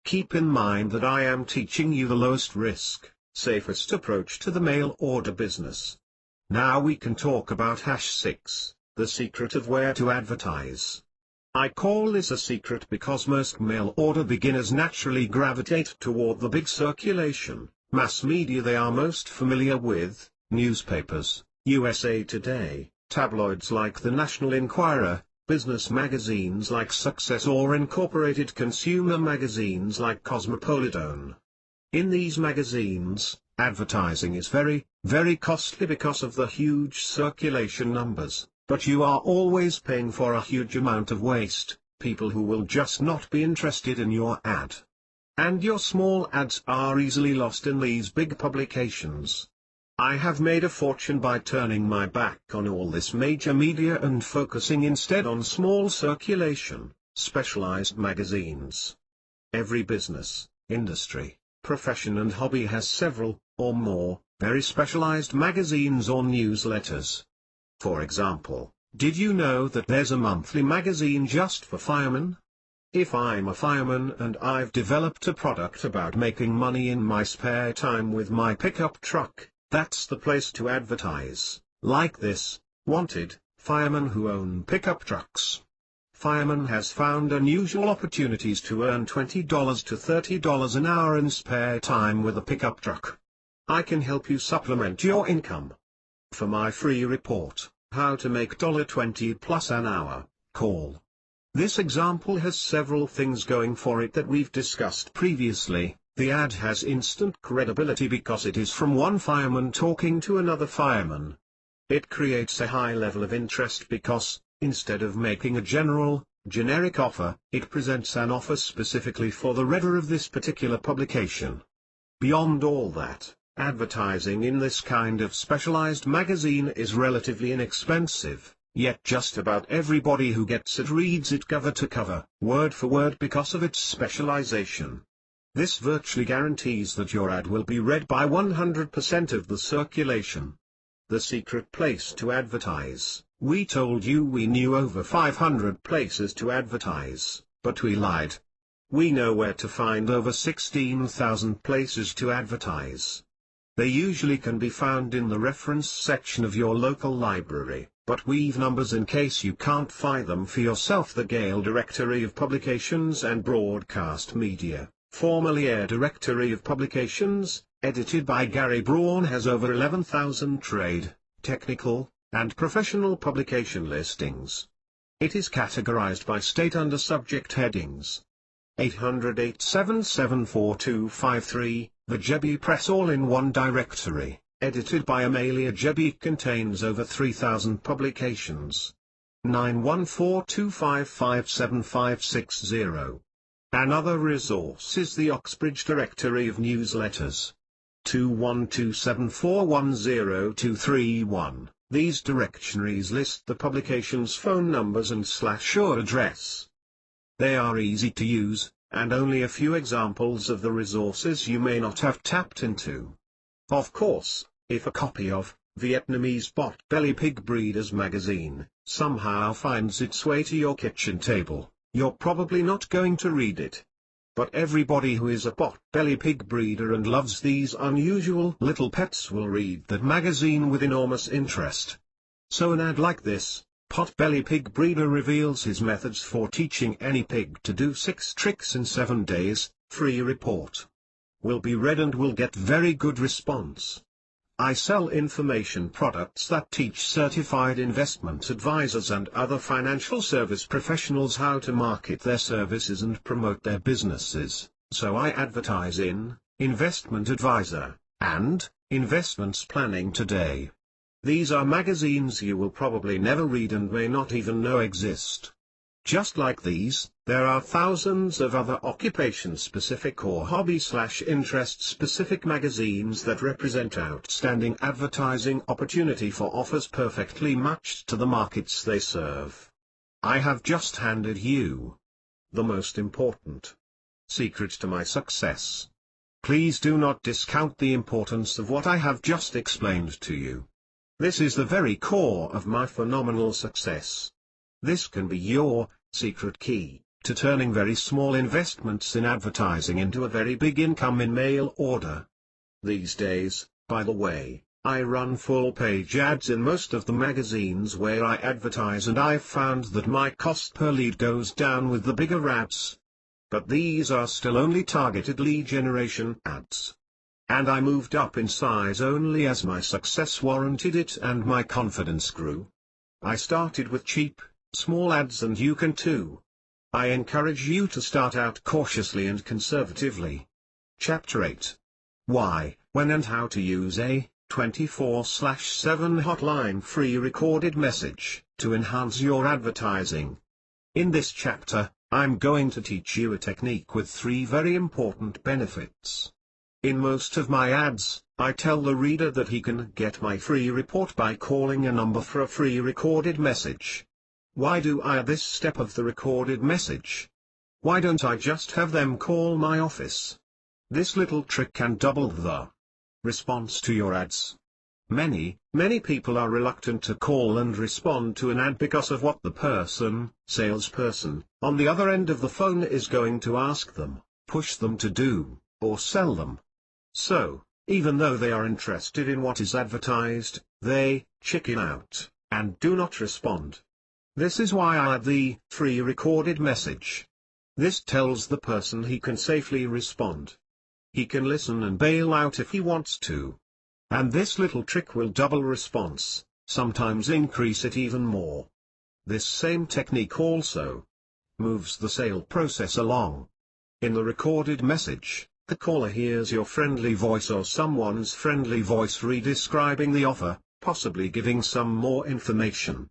Keep in mind that I am teaching you the lowest risk, safest approach to the mail order business. Now we can talk about #6, the secret of where to advertise. I call this a secret because most mail order beginners naturally gravitate toward the big circulation, mass media they are most familiar with, newspapers, USA Today, tabloids like the National Enquirer, business magazines like Success or incorporated consumer magazines like Cosmopolitan. In these magazines, advertising is very, very costly because of the huge circulation numbers, but you are always paying for a huge amount of waste, people who will just not be interested in your ad. And your small ads are easily lost in these big publications. I have made a fortune by turning my back on all this major media and focusing instead on small circulation, specialized magazines. Every business, industry, profession and hobby has several, or more, very specialized magazines or newsletters. For example, did you know that there's a monthly magazine just for firemen? If I'm a fireman and I've developed a product about making money in my spare time with my pickup truck, that's the place to advertise, like this: wanted, firemen who own pickup trucks. Fireman has found unusual opportunities to earn $20 to $30 an hour in spare time with a pickup truck. I can help you supplement your income. For my free report, How to Make $20 plus an hour, call. This example has several things going for it that we've discussed previously. The ad has instant credibility because it is from one fireman talking to another fireman. It creates a high level of interest because, instead of making a generic offer, it presents an offer specifically for the reader of this particular publication. Beyond all that, advertising in this kind of specialized magazine is relatively inexpensive, yet just about everybody who gets it reads it cover to cover, word for word because of its specialization. This virtually guarantees that your ad will be read by 100% of the circulation. The secret place to advertise: we told you we knew over 500 places to advertise, but we lied. We know where to find over 16,000 places to advertise. They usually can be found in the reference section of your local library, but we've numbers in case you can't find them for yourself. The Gale Directory of Publications and Broadcast Media, formerly Air Directory of Publications, edited by Gary Braun, has over 11,000 trade, technical, and professional publication listings. It is categorized by state under subject headings. 800-877-4253, the Jebi Press All-in-One Directory, edited by Amalia Jebi, contains over 3,000 publications. 91425575560. Another resource is the Oxbridge Directory of Newsletters. 21274102231. These directories list the publication's phone numbers and /or address. They are easy to use, and only a few examples of the resources you may not have tapped into. Of course, if a copy of Vietnamese Pot-Belly Pig Breeders magazine somehow finds its way to your kitchen table, you're probably not going to read it. But everybody who is a pot-belly pig breeder and loves these unusual little pets will read that magazine with enormous interest. So an ad like this: Pot-Belly Pig Breeder reveals his methods for teaching any pig to do 6 tricks in 7 days, free report, will be read and will get very good response. I sell information products that teach certified investment advisors and other financial service professionals how to market their services and promote their businesses, so I advertise in Investment Advisor and Investments Planning Today. These are magazines you will probably never read and may not even know exist. Just like these, there are thousands of other occupation-specific or hobby/interest-specific magazines that represent outstanding advertising opportunity for offers perfectly matched to the markets they serve. I have just handed you the most important secret to my success. Please do not discount the importance of what I have just explained to you. This is the very core of my phenomenal success. This can be your secret key to turning very small investments in advertising into a very big income in mail order. These days, by the way, I run full-page ads in most of the magazines where I advertise, and I've found that my cost per lead goes down with the bigger ads. But these are still only targeted lead generation ads. And I moved up in size only as my success warranted it and my confidence grew. I started with cheap, small ads, and you can too. I encourage you to start out cautiously and conservatively. Chapter 8. Why, when and how to use a 24/7 hotline free recorded message to enhance your advertising. In this chapter, I'm going to teach you a technique with 3 very important benefits. In most of my ads, I tell the reader that he can get my free report by calling a number for a free recorded message. Why do I add this step of the recorded message? Why don't I just have them call my office? This little trick can double the response to your ads. Many people are reluctant to call and respond to an ad because of what the salesperson, on the other end of the phone is going to ask them, push them to do, or sell them. So, even though they are interested in what is advertised, they chicken out, and do not respond. This is why I add the free recorded message. This tells the person he can safely respond. He can listen and bail out if he wants to. And this little trick will double response, sometimes increase it even more. This same technique also moves the sale process along. In the recorded message, the caller hears your friendly voice or someone's friendly voice re-describing the offer, possibly giving some more information.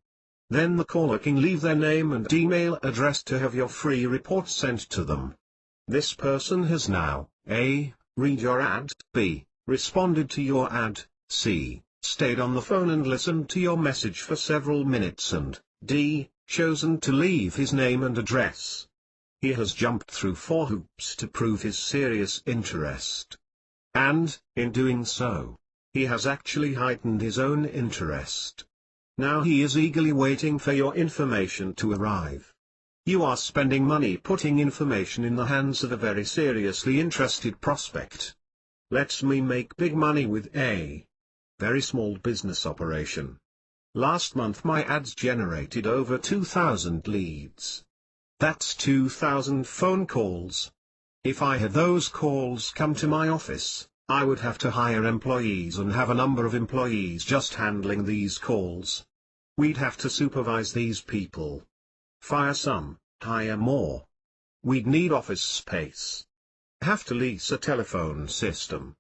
Then the caller can leave their name and email address to have your free report sent to them. This person has now A. read your ad, B. responded to your ad, C. stayed on the phone and listened to your message for several minutes, and D. chosen to leave his name and address. He has jumped through 4 hoops to prove his serious interest. And, in doing so, he has actually heightened his own interest. Now he is eagerly waiting for your information to arrive. You are spending money putting information in the hands of a very seriously interested prospect. Let me make big money with a very small business operation. Last month my ads generated over 2,000 leads. That's 2,000 phone calls. If I had those calls come to my office, I would have to hire employees and have a number of employees just handling these calls. We'd have to supervise these people. Fire some, hire more. We'd need office space. Have to lease a telephone system.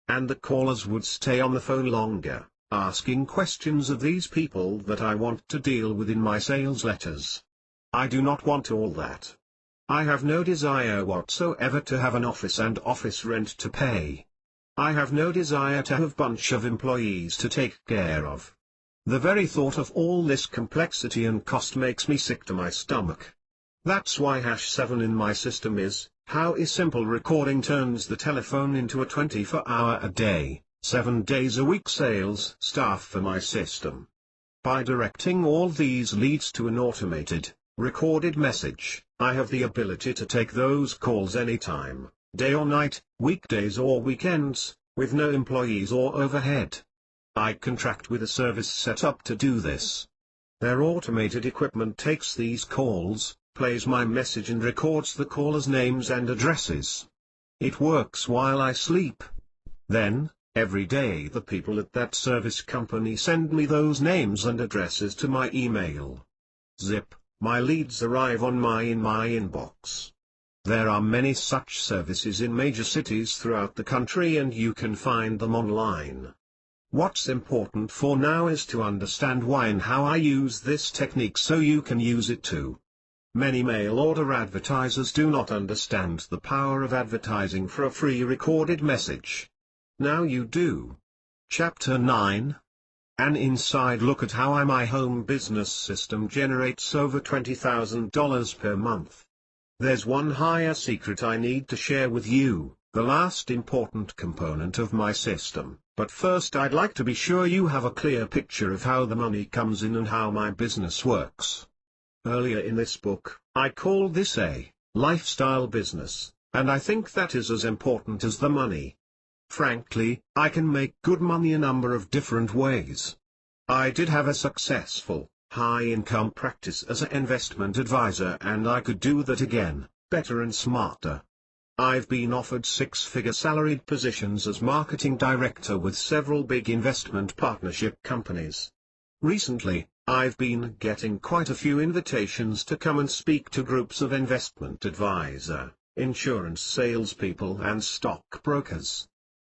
And the callers would stay on the phone longer, asking questions of these people that I want to deal with in my sales letters. I do not want all that. I have no desire whatsoever to have an office and office rent to pay. I have no desire to have a bunch of employees to take care of. The very thought of all this complexity and cost makes me sick to my stomach. That's why #7 in my system is, how a simple recording turns the telephone into a 24-hour-a-day, 7 days a week sales staff for my system. By directing all these leads to an automated, recorded message, I have the ability to take those calls anytime, day or night, weekdays or weekends, with no employees or overhead. I contract with a service set up to do this. Their automated equipment takes these calls, plays my message and records the callers' names and addresses. It works while I sleep. Then, every day the people at that service company send me those names and addresses to my email. Zip, my leads arrive on my inbox. There are many such services in major cities throughout the country and you can find them online. What's important for now is to understand why and how I use this technique so you can use it too. Many mail-order advertisers do not understand the power of advertising for a free recorded message. Now you do. Chapter 9. An inside look at how my home business system generates over $20,000 per month. There's one higher secret I need to share with you, the last important component of my system, but first I'd like to be sure you have a clear picture of how the money comes in and how my business works. Earlier in this book, I called this a lifestyle business, and I think that is as important as the money. Frankly, I can make good money a number of different ways. I did have a successful, high-income practice as an investment advisor, and I could do that again, better and smarter. I've been offered six-figure salaried positions as marketing director with several big investment partnership companies. Recently, I've been getting quite a few invitations to come and speak to groups of investment advisor, insurance salespeople and stockbrokers.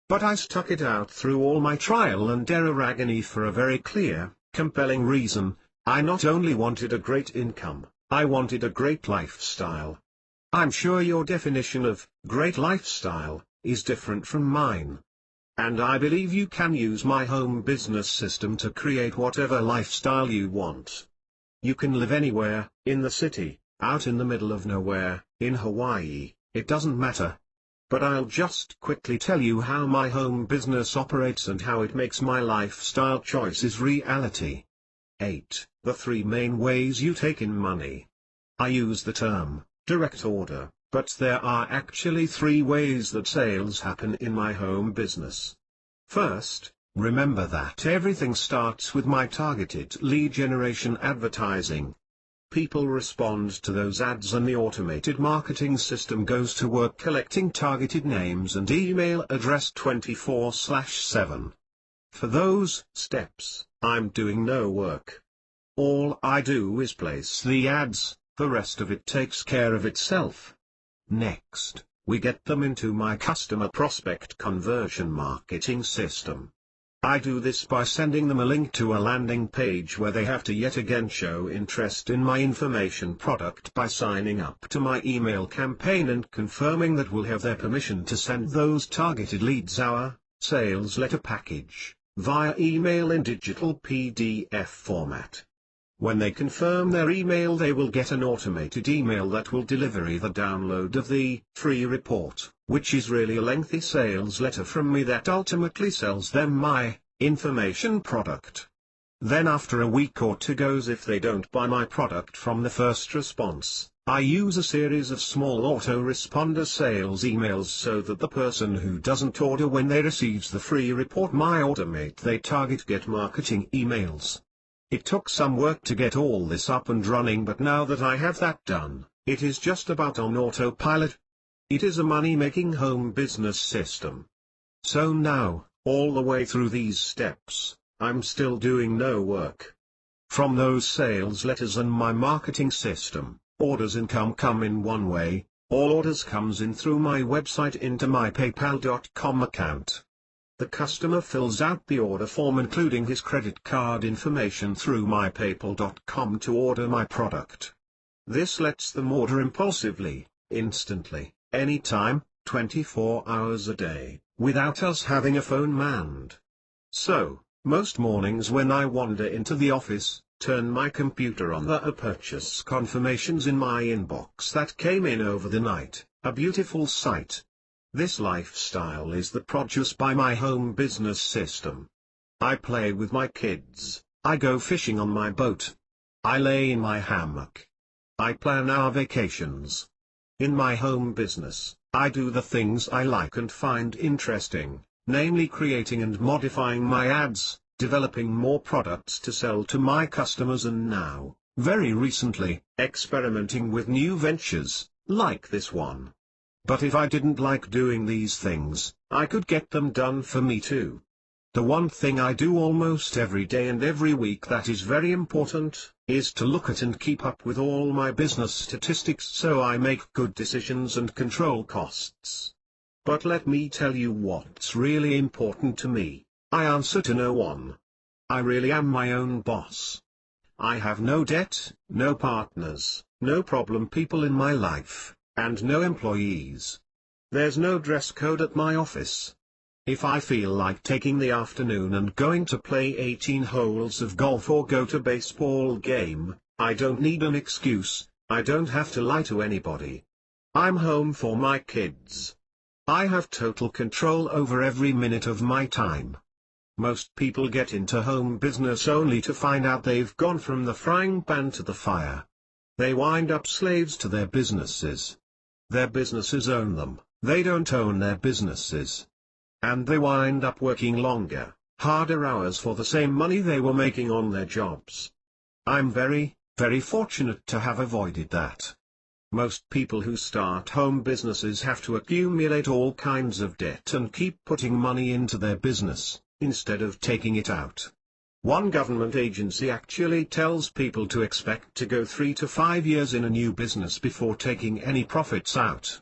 But I stuck it out through all my trial and error agony for a very clear, compelling reason. I not only wanted a great income, I wanted a great lifestyle. I'm sure your definition of great lifestyle is different from mine. And I believe you can use my home business system to create whatever lifestyle you want. You can live anywhere, in the city, out in the middle of nowhere, in Hawaii, it doesn't matter. But I'll just quickly tell you how my home business operates and how it makes my lifestyle choices reality. 8. The 3 main ways you take in money. I use the term direct order, but there are actually 3 ways that sales happen in my home business. First, remember that everything starts with my targeted lead generation advertising. People respond to those ads and the automated marketing system goes to work collecting targeted names and email address 24/7. For those steps, I'm doing no work. All I do is place the ads, the rest of it takes care of itself. Next, we get them into my customer prospect conversion marketing system. I do this by sending them a link to a landing page where they have to yet again show interest in my information product by signing up to my email campaign and confirming that we'll have their permission to send those targeted leads our sales letter package via email in digital PDF format. When they confirm their email, they will get an automated email that will deliver either download of the free report, which is really a lengthy sales letter from me that ultimately sells them my information product. Then after a week or 2 goes, if they don't buy my product from the first response, I use a series of small autoresponder sales emails so that the person who doesn't order when they receives the free report my automate they target get marketing emails. It took some work to get all this up and running, but now that I have that done, it is just about on autopilot. It is a money-making home business system. So now, all the way through these steps, I'm still doing no work. From those sales letters and my marketing system, orders income come in one way, all orders comes in through my website into my PayPal.com account. The customer fills out the order form including his credit card information through my PayPal.com to order my product. This lets them order impulsively, instantly, anytime, 24 hours a day, without us having a phone manned. So, most mornings when I wander into the office, turn my computer on, there are purchase confirmations in my inbox that came in over the night, a beautiful sight. This lifestyle is the produce by my home business system. I play with my kids, I go fishing on my boat. I lay in my hammock. I plan our vacations. In my home business, I do the things I like and find interesting, namely creating and modifying my ads, developing more products to sell to my customers, and now, very recently, experimenting with new ventures, like this one. But if I didn't like doing these things, I could get them done for me too. The one thing I do almost every day and every week that is very important, is to look at and keep up with all my business statistics so I make good decisions and control costs. But let me tell you what's really important to me. I answer to no one. I really am my own boss. I have no debt, no partners, no problem people in my life, and no employees. There's no dress code at my office. If I feel like taking the afternoon and going to play 18 holes of golf or go to baseball game, I don't need an excuse, I don't have to lie to anybody. I'm home for my kids. I have total control over every minute of my time. Most people get into home business only to find out they've gone from the frying pan to the fire. They wind up slaves to their businesses. Their businesses own them, they don't own their businesses. and they wind up working longer, harder hours for the same money they were making on their jobs. I'm very, very fortunate to have avoided that. Most people who start home businesses have to accumulate all kinds of debt and keep putting money into their business, instead of taking it out. One government agency actually tells people to expect to go 3 to 5 years in a new business before taking any profits out.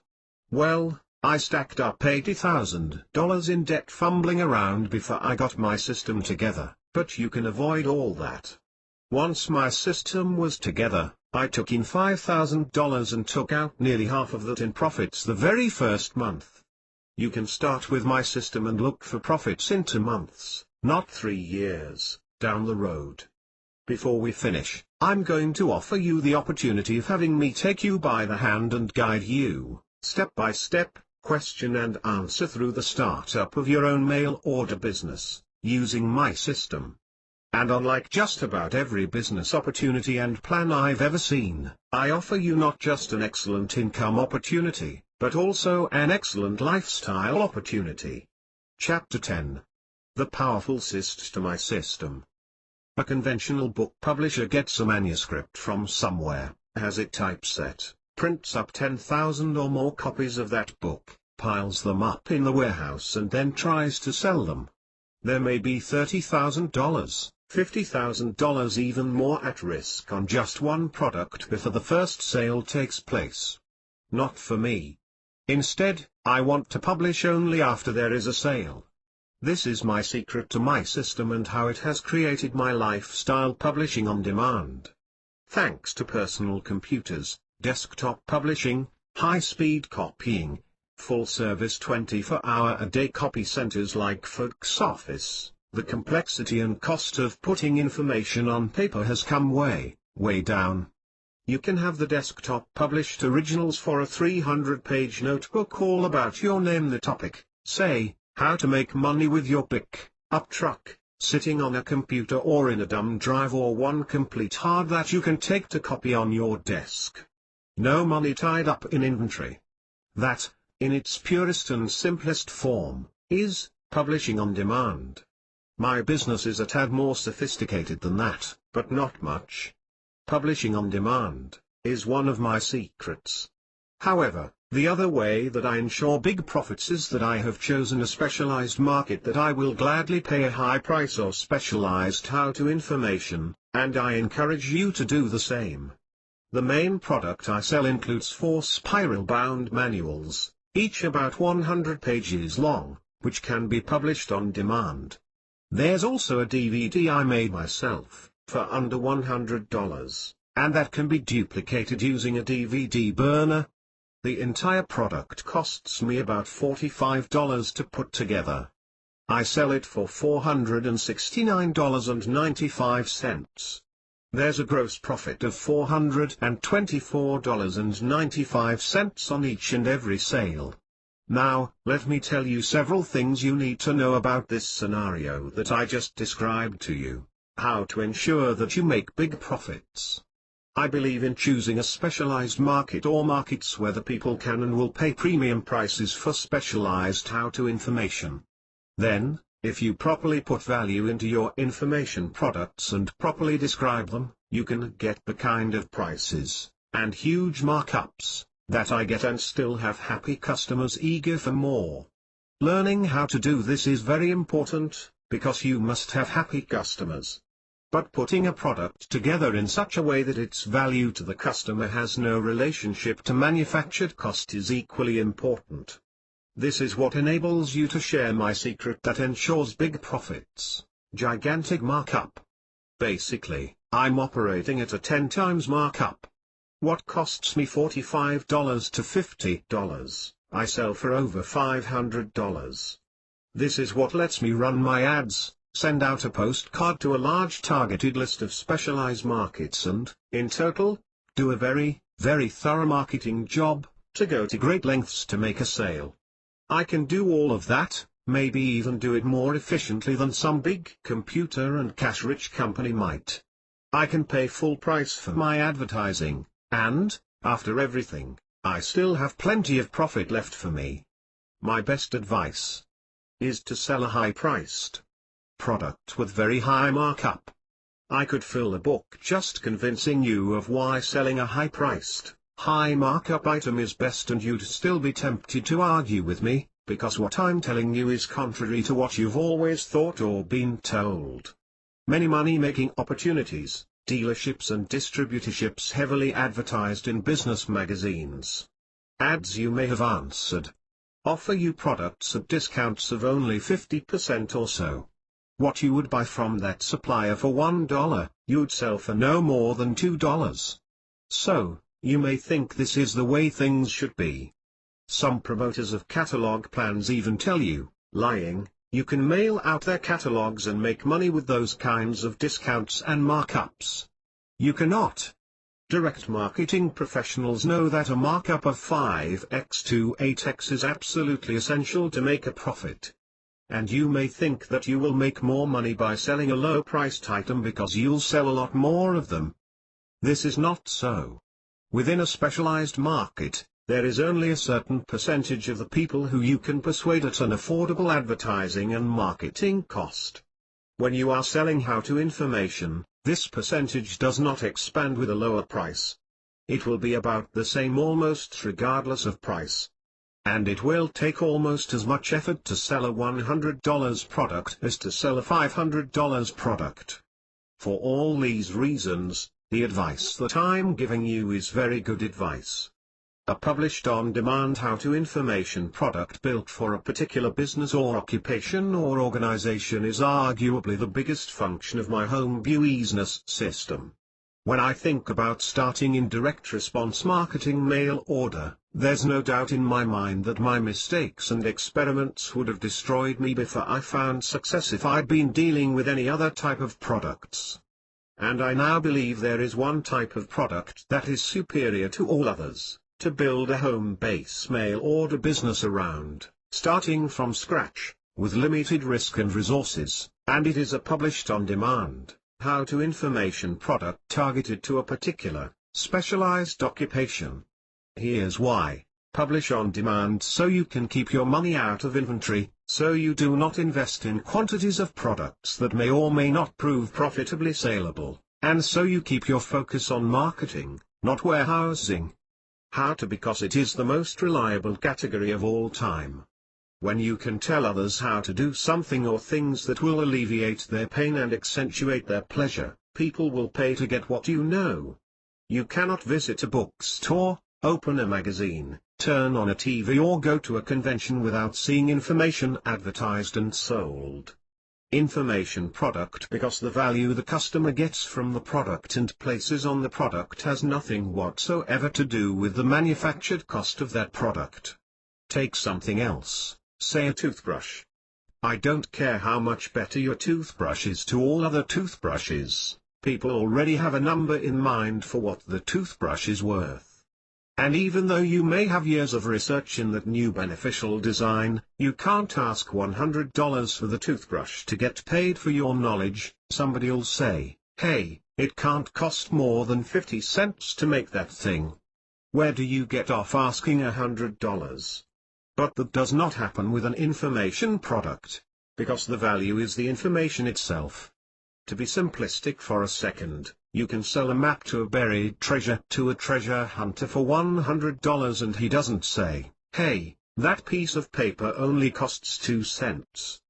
Well, I stacked up $80,000 in debt fumbling around before I got my system together, but you can avoid all that. Once my system was together, I took in $5,000 and took out nearly half of that in profits the very first month. You can start with my system and look for profits in 2 months, not 3 years, down the road. Before we finish, I'm going to offer you the opportunity of having me take you by the hand and guide you, step by step, question and answer through the startup of your own mail order business, using my system. And unlike just about every business opportunity and plan I've ever seen, I offer you not just an excellent income opportunity, but also an excellent lifestyle opportunity. Chapter 10. The Powerful System System. A conventional book publisher gets a manuscript from somewhere, has it typeset, prints up 10,000 or more copies of that book, piles them up in the warehouse and then tries to sell them. There may be $30,000, $50,000 even more at risk on just one product before the first sale takes place. Not for me. Instead, I want to publish only after there is a sale. This is my secret to my system and how it has created my lifestyle publishing on demand. Thanks to personal computers, desktop publishing, high-speed copying, full-service 24-hour-a-day copy centers like Folks Office, the complexity and cost of putting information on paper has come way, way down. You can have the desktop published originals for a 300-page notebook all about your name the topic, say, how to make money with your pick-up truck, sitting on a computer or in a dumb drive or one complete hard that you can take to copy on your desk. No money tied up in inventory. That, in its purest and simplest form, is publishing on demand. My business is a tad more sophisticated than that, but not much. Publishing on demand is one of my secrets. However, the other way that I ensure big profits is that I have chosen a specialized market that I will gladly pay a high price or specialized how-to information, and I encourage you to do the same. The main product I sell includes 4 spiral-bound manuals, each about 100 pages long, which can be published on demand. There's also a DVD I made myself, for under $100, and that can be duplicated using a DVD burner. The entire product costs me about $45 to put together. I sell it for $469.95. There's a gross profit of $424.95 on each and every sale. Now, let me tell you several things you need to know about this scenario that I just described to you, how to ensure that you make big profits. I believe in choosing a specialized market or markets where the people can and will pay premium prices for specialized how-to information. Then, if you properly put value into your information products and properly describe them, you can get the kind of prices, and huge markups, that I get and still have happy customers eager for more. Learning how to do this is very important, because you must have happy customers. But putting a product together in such a way that its value to the customer has no relationship to manufactured cost is equally important. This is what enables you to share my secret that ensures big profits, gigantic markup. Basically, I'm operating at a 10 times markup. What costs me $45 to $50, I sell for over $500. This is what lets me run my ads, send out a postcard to a large targeted list of specialized markets and, in total, do a very, very thorough marketing job, to go to great lengths to make a sale. I can do all of that, maybe even do it more efficiently than some big computer and cash-rich company might. I can pay full price for my advertising, and, after everything, I still have plenty of profit left for me. My best advice: is to sell a high-priced product with very high markup. I could fill a book just convincing you of why selling a high-priced, high markup item is best, and you'd still be tempted to argue with me, because what I'm telling you is contrary to what you've always thought or been told. Many money-making opportunities, dealerships and distributorships heavily advertised in business magazines. Ads you may have answered. Offer you products at discounts of only 50% or so. What you would buy from that supplier for $1, you'd sell for no more than $2. So, you may think this is the way things should be. Some promoters of catalog plans even tell you, lying, you can mail out their catalogs and make money with those kinds of discounts and markups. You cannot. Direct marketing professionals know that a markup of 5x to 8x is absolutely essential to make a profit. And you may think that you will make more money by selling a low-priced item because you'll sell a lot more of them. This is not so. Within a specialized market, there is only a certain percentage of the people who you can persuade at an affordable advertising and marketing cost. When you are selling how-to information, this percentage does not expand with a lower price. It will be about the same almost regardless of price. And it will take almost as much effort to sell a $100 product as to sell a $500 product. For all these reasons, the advice that I'm giving you is very good advice. A published on-demand how-to information product built for a particular business or occupation or organization is arguably the biggest function of my home business system. When I think about starting in direct response marketing mail order, there's no doubt in my mind that my mistakes and experiments would have destroyed me before I found success if I'd been dealing with any other type of products. And I now believe there is one type of product that is superior to all others, to build a home-based mail order business around, starting from scratch, with limited risk and resources, and it is a published on-demand, how-to information product targeted to a particular, specialized occupation. Here's why. Publish on demand so you can keep your money out of inventory, so you do not invest in quantities of products that may or may not prove profitably saleable, and so you keep your focus on marketing, not warehousing. How-to because it is the most reliable category of all time. When you can tell others how to do something or things that will alleviate their pain and accentuate their pleasure, people will pay to get what you know. You cannot visit a bookstore, open a magazine, turn on a TV or go to a convention without seeing information advertised and sold. Information product because the value the customer gets from the product and places on the product has nothing whatsoever to do with the manufactured cost of that product. Take something else, say a toothbrush. I don't care how much better your toothbrush is to all other toothbrushes, people already have a number in mind for what the toothbrush is worth. And even though you may have years of research in that new beneficial design, you can't ask $100 for the toothbrush to get paid for your knowledge. Somebody'll say, hey, it can't cost more than 50 cents to make that thing. Where do you get off asking $100? But that does not happen with an information product, because the value is the information itself. To be simplistic for a second, you can sell a map to a buried treasure to a treasure hunter for $100 and he doesn't say, hey, that piece of paper only costs 2 cents.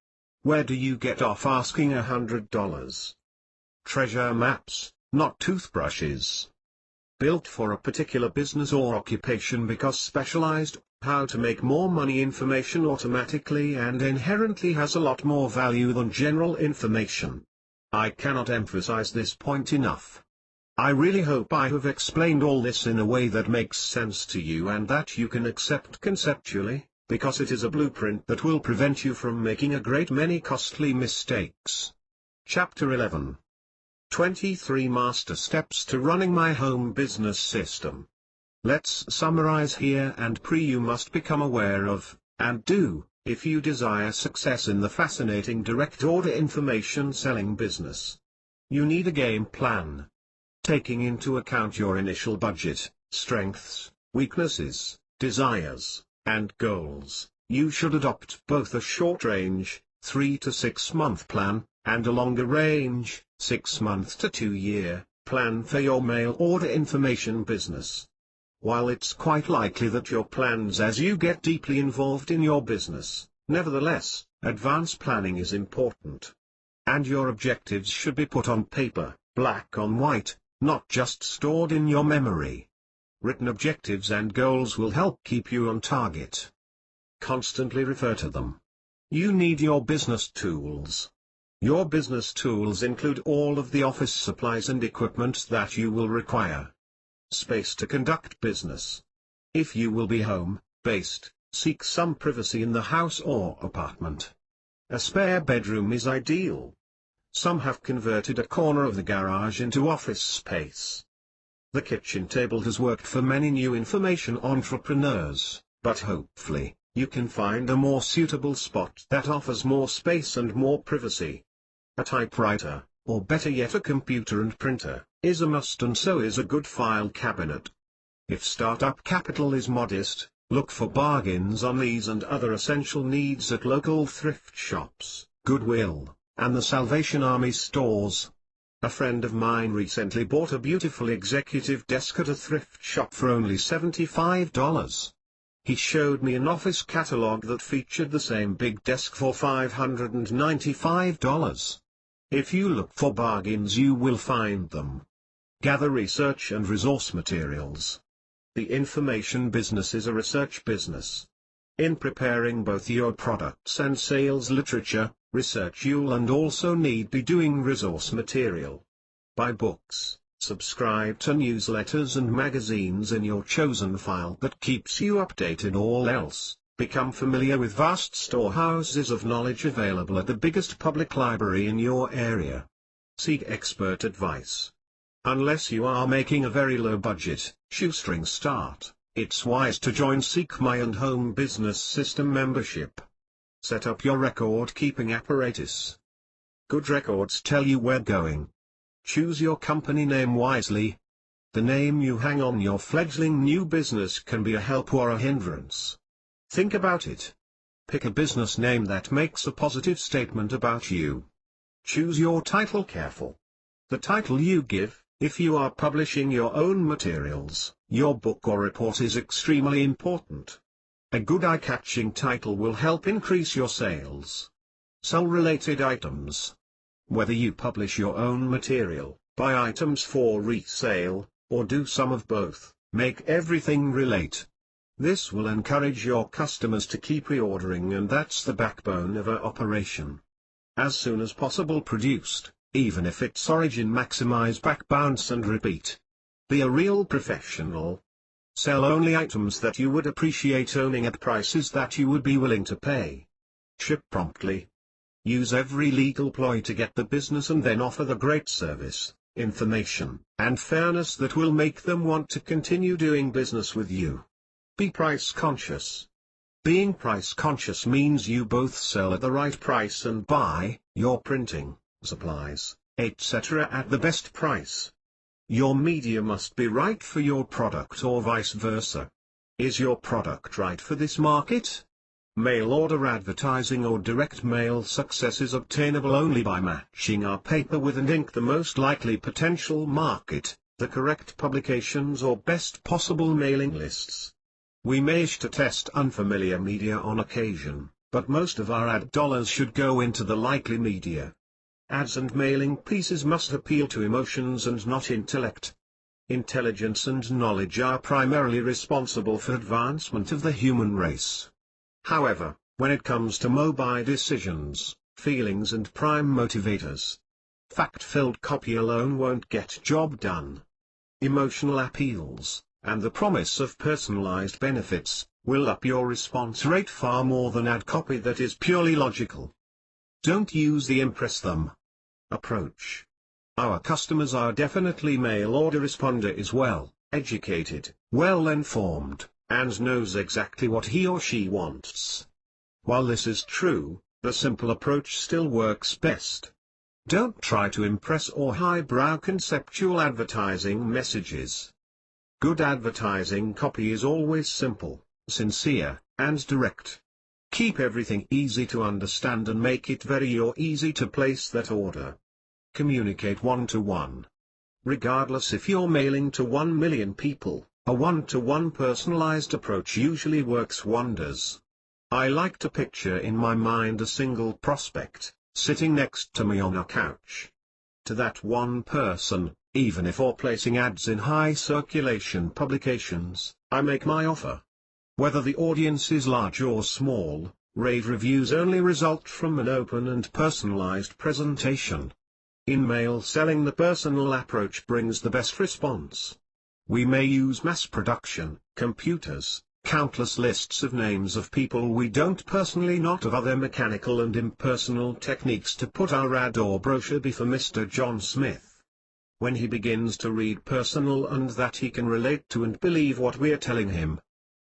Where do you get off asking $100? Treasure maps, not toothbrushes. Built for a particular business or occupation because specialized, how to make more money information automatically and inherently has a lot more value than general information. I cannot emphasize this point enough. I really hope I have explained all this in a way that makes sense to you and that you can accept conceptually, because it is a blueprint that will prevent you from making a great many costly mistakes. Chapter 11. 23 Master Steps to Running My Home Business System. Let's summarize here and you must become aware of, and do, if you desire success in the fascinating direct order information selling business. You need a game plan. Taking into account your initial budget, strengths, weaknesses, desires, and goals, you should adopt both a short-range, 3 to 6 month plan, and a longer range, 6 month to 2 year, plan for your mail order information business. While it's quite likely that your plans as you get deeply involved in your business, nevertheless, advance planning is important. And your objectives should be put on paper, black on white, not just stored in your memory. Written objectives and goals will help keep you on target. Constantly refer to them. You need your business tools. Your business tools include all of the office supplies and equipment that you will require. Space to conduct business. If you will be home-based, seek some privacy in the house or apartment. A spare bedroom is ideal. Some have converted a corner of the garage into office space. The kitchen table has worked for many new information entrepreneurs, but hopefully, you can find a more suitable spot that offers more space and more privacy. A typewriter, or better yet a computer and printer, is a must, and so is a good file cabinet. If startup capital is modest, look for bargains on these and other essential needs at local thrift shops, Goodwill, and the Salvation Army stores. A friend of mine recently bought a beautiful executive desk at a thrift shop for only $75. He showed me an office catalog that featured the same big desk for $595. If you look for bargains, you will find them. Gather research and resource materials. The information business is a research business. In preparing both your products and sales literature, research, you'll and also need be doing resource material. Buy books, subscribe to newsletters and magazines in your chosen file that keeps you updated. All else, become familiar with vast storehouses of knowledge available at the biggest public library in your area. Seek expert advice. Unless you are making a very low budget, shoestring start, it's wise to join Seek My and Home Business System membership. Set up your record-keeping apparatus. Good records tell you where going. Choose your company name wisely. The name you hang on your fledgling new business can be a help or a hindrance. Think about it. Pick a business name that makes a positive statement about you. Choose your title careful. The title you give, if you are publishing your own materials, your book or report, is extremely important. A good eye-catching title will help increase your sales. Sell related items. Whether you publish your own material, buy items for resale, or do some of both, make everything relate. This will encourage your customers to keep reordering, and that's the backbone of our operation. As soon as possible produced, even if its origin, maximize back bounce and repeat. Be a real professional. Sell only items that you would appreciate owning at prices that you would be willing to pay. Ship promptly. Use every legal ploy to get the business and then offer the great service, information, and fairness that will make them want to continue doing business with you. Be price conscious. Being price conscious means you both sell at the right price and buy your printing, supplies, etc. at the best price. Your media must be right for your product or vice versa. Is your product right for this market? Mail order advertising or direct mail success is obtainable only by matching our paper with and ink the most likely potential market, the correct publications or best possible mailing lists. We may wish to test unfamiliar media on occasion, but most of our ad dollars should go into the likely media. Ads and mailing pieces must appeal to emotions and not intellect. Intelligence and knowledge are primarily responsible for advancement of the human race. However, when it comes to mobile decisions, feelings and prime motivators, fact-filled copy alone won't get job done. Emotional appeals, and the promise of personalized benefits, will up your response rate far more than ad copy that is purely logical. Don't use the impress them approach. Our customers are definitely mail order responder is well educated, well informed, and knows exactly what he or she wants. While this is true, the simple approach still works best. Don't try to impress or highbrow conceptual advertising messages. Good advertising copy is always simple, sincere, and direct. Keep everything easy to understand and make it very easy to place that order. Communicate one-to-one. Regardless if you're mailing to 1 million people, a one-to-one personalized approach usually works wonders. I like to picture in my mind a single prospect, sitting next to me on a couch. To that one person, even if you're placing ads in high circulation publications, I make my offer. Whether the audience is large or small, rave reviews only result from an open and personalized presentation. In mail selling, the personal approach brings the best response. We may use mass production, computers, countless lists of names of people we don't personally know, of other mechanical and impersonal techniques to put our ad or brochure before Mr. John Smith. When he begins to read personal and that he can relate to and believe what we are telling him,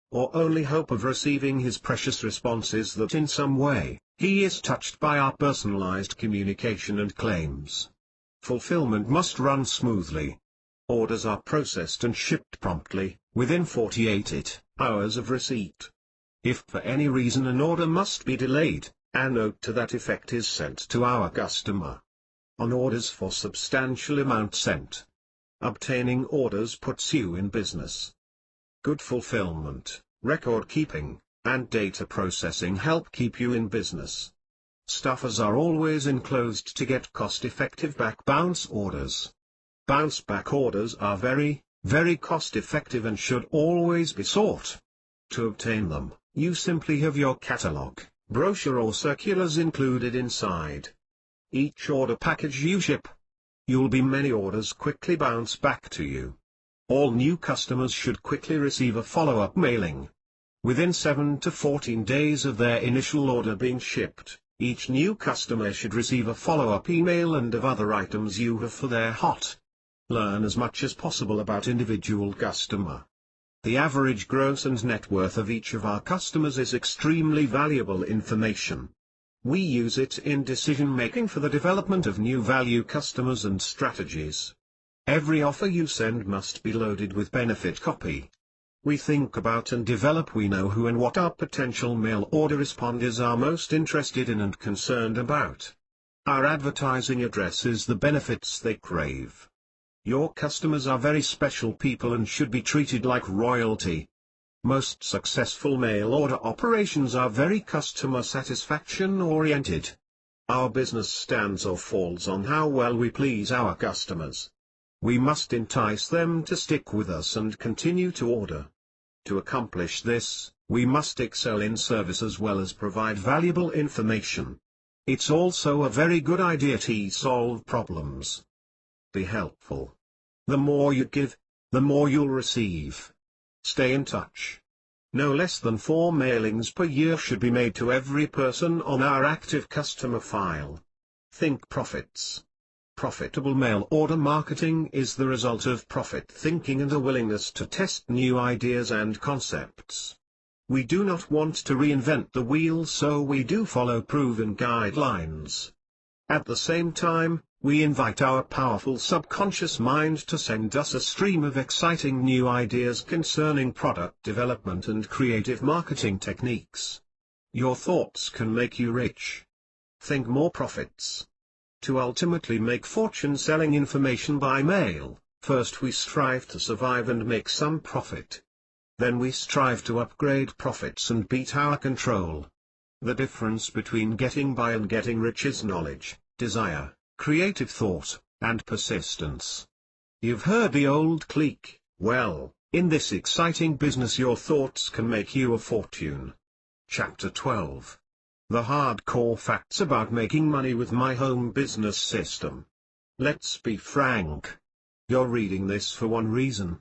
or only hope of receiving his precious responses that in some way, he is touched by our personalized communication and claims. Fulfillment must run smoothly. Orders are processed and shipped promptly, within 48 hours of receipt. If for any reason an order must be delayed, a note to that effect is sent to our customer. On orders for substantial amount sent. Obtaining orders puts you in business. Good fulfillment, record keeping, and data processing help keep you in business. Stuffers are always enclosed to get cost-effective back bounce orders. Bounce back orders are very, very cost-effective and should always be sought. To obtain them, you simply have your catalog, brochure or circulars included inside each order package you ship. You'll be many orders quickly bounce back to you. All new customers should quickly receive a follow-up mailing. Within 7 to 14 days of their initial order being shipped, each new customer should receive a follow-up email and of other items you have for their hot. Learn as much as possible about individual customer. The average gross and net worth of each of our customers is extremely valuable information. We use it in decision-making for the development of new value customers and strategies. Every offer you send must be loaded with benefit copy. We think about and develop we know who and what our potential mail order responders are most interested in and concerned about. Our advertising addresses the benefits they crave. Your customers are very special people and should be treated like royalty. Most successful mail order operations are very customer satisfaction oriented. Our business stands or falls on how well we please our customers. We must entice them to stick with us and continue to order. To accomplish this, we must excel in service as well as provide valuable information. It's also a very good idea to solve problems. Be helpful. The more you give, the more you'll receive. Stay in touch. No less than 4 mailings per year should be made to every person on our active customer file. Think profits. Profitable mail order marketing is the result of profit thinking and a willingness to test new ideas and concepts. We do not want to reinvent the wheel, so we do follow proven guidelines. At the same time, we invite our powerful subconscious mind to send us a stream of exciting new ideas concerning product development and creative marketing techniques. Your thoughts can make you rich. Think more profits. To ultimately make fortune selling information by mail, first we strive to survive and make some profit. Then we strive to upgrade profits and beat our control. The difference between getting by and getting rich is knowledge, desire, creative thought, and persistence. You've heard the old clique, well, in this exciting business your thoughts can make you a fortune. Chapter 12. The hardcore facts about making money with my home business system. Let's be frank. You're reading this for one reason.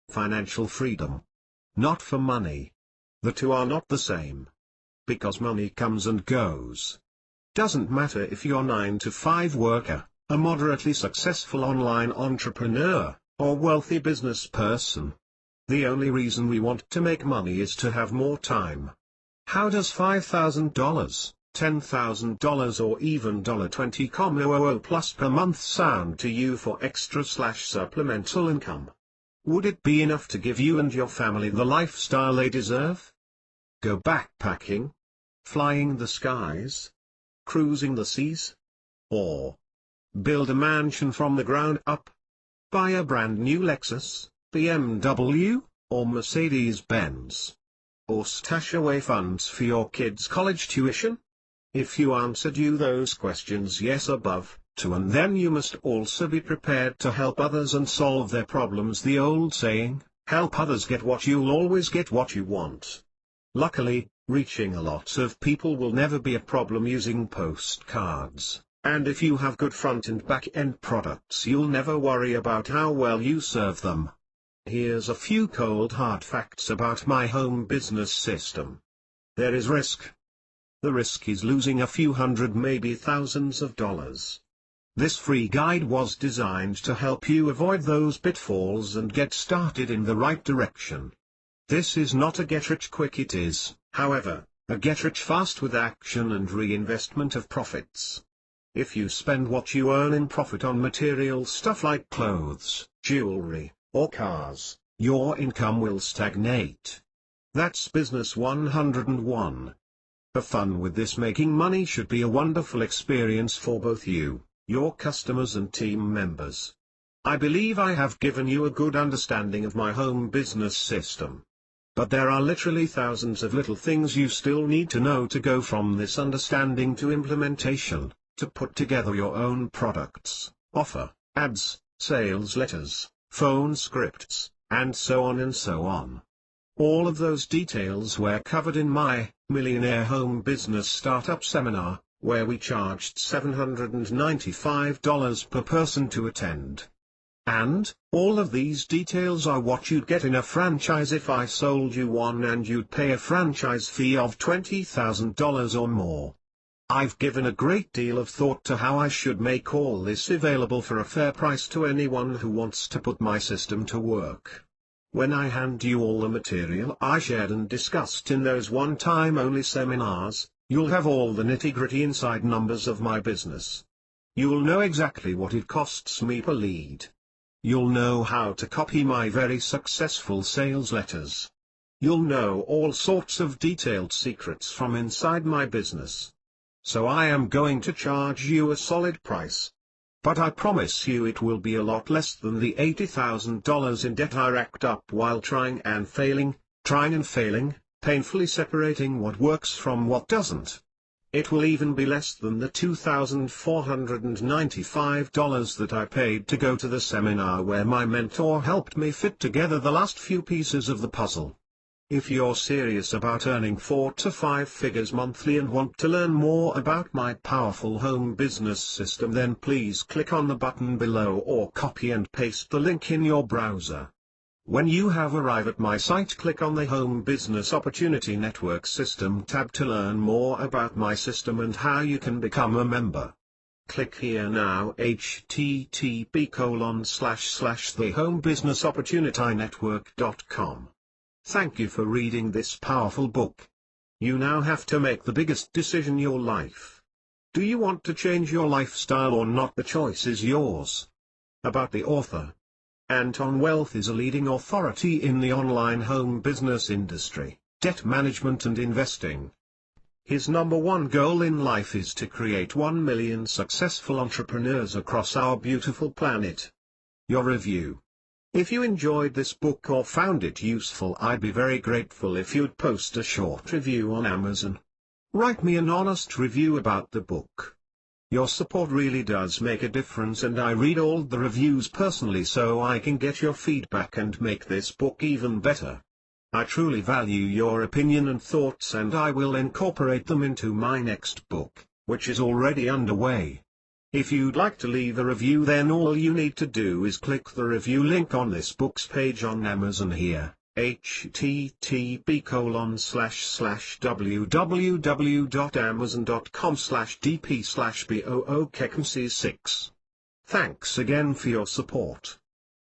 Financial freedom. Not for money. The two are not the same. Because money comes and goes. Doesn't matter if you're 9-to-5 worker, a moderately successful online entrepreneur, or wealthy business person. The only reason we want to make money is to have more time. How does $5,000, $10,000 or even $20,000 plus per month sound to you for extra/supplemental income? Would it be enough to give you and your family the lifestyle they deserve? Go backpacking? flying the skies, cruising the seas, or build a mansion from the ground up? Buy a brand new Lexus, BMW, or Mercedes-Benz? Or stash away funds for your kids' college tuition? If you answered those questions yes above, and then you must also be prepared to help others and solve their problems. The old saying, help others get what you'll always get what you want. Luckily, reaching a lot of people will never be a problem using postcards, and if you have good front and back end products you'll never worry about how well you serve them. Here's a few cold hard facts about my home business system. There is risk. The risk is losing a few hundred, maybe thousands of dollars. This free guide was designed to help you avoid those pitfalls and get started in the right direction. This is not a get-rich-quick. It is, however, a get-rich-fast with action and reinvestment of profits. If you spend what you earn in profit on material stuff like clothes, jewelry, or cars, your income will stagnate. That's business 101. Have fun with this. Making money should be a wonderful experience for both you, your customers and team members. I believe I have given you a good understanding of my home business system. But there are literally thousands of little things you still need to know to go from this understanding to implementation, to put together your own products, offer, ads, sales letters, phone scripts, and so on and so on. All of those details were covered in my Millionaire Home Business Startup Seminar, where we charged $795 per person to attend. And, all of these details are what you'd get in a franchise if I sold you one, and you'd pay a franchise fee of $20,000 or more. I've given a great deal of thought to how I should make all this available for a fair price to anyone who wants to put my system to work. When I hand you all the material I shared and discussed in those one-time only seminars, you'll have all the nitty-gritty inside numbers of my business. You'll know exactly what it costs me per lead. You'll know how to copy my very successful sales letters. You'll know all sorts of detailed secrets from inside my business. So I am going to charge you a solid price. But I promise you it will be a lot less than the $80,000 in debt I racked up while trying and failing, painfully separating what works from what doesn't. It will even be less than the $2,495 that I paid to go to the seminar where my mentor helped me fit together the last few pieces of the puzzle. If you're serious about earning 4 to 5 figures monthly and want to learn more about my powerful home business system, then please click on the button below or copy and paste the link in your browser. When you have arrived at my site, click on the Home Business Opportunity Network System tab to learn more about my system and how you can become a member. Click here now, http://thehomebusinessopportunitynetwork.com. Thank you for reading this powerful book. You now have to make the biggest decision in your life. Do you want to change your lifestyle or not? The choice is yours. About the author. Anton Wealth is a leading authority in the online home business industry, debt management and investing. His #1 goal in life is to create 1 million successful entrepreneurs across our beautiful planet. Your review. If you enjoyed this book or found it useful, I'd be very grateful if you'd post a short review on Amazon. Write me an honest review about the book. Your support really does make a difference, and I read all the reviews personally so I can get your feedback and make this book even better. I truly value your opinion and thoughts, and I will incorporate them into my next book, which is already underway. If you'd like to leave a review, then all you need to do is click the review link on this book's page on Amazon here, http://www.amazon.com/dp/bookmc6. Thanks again for your support.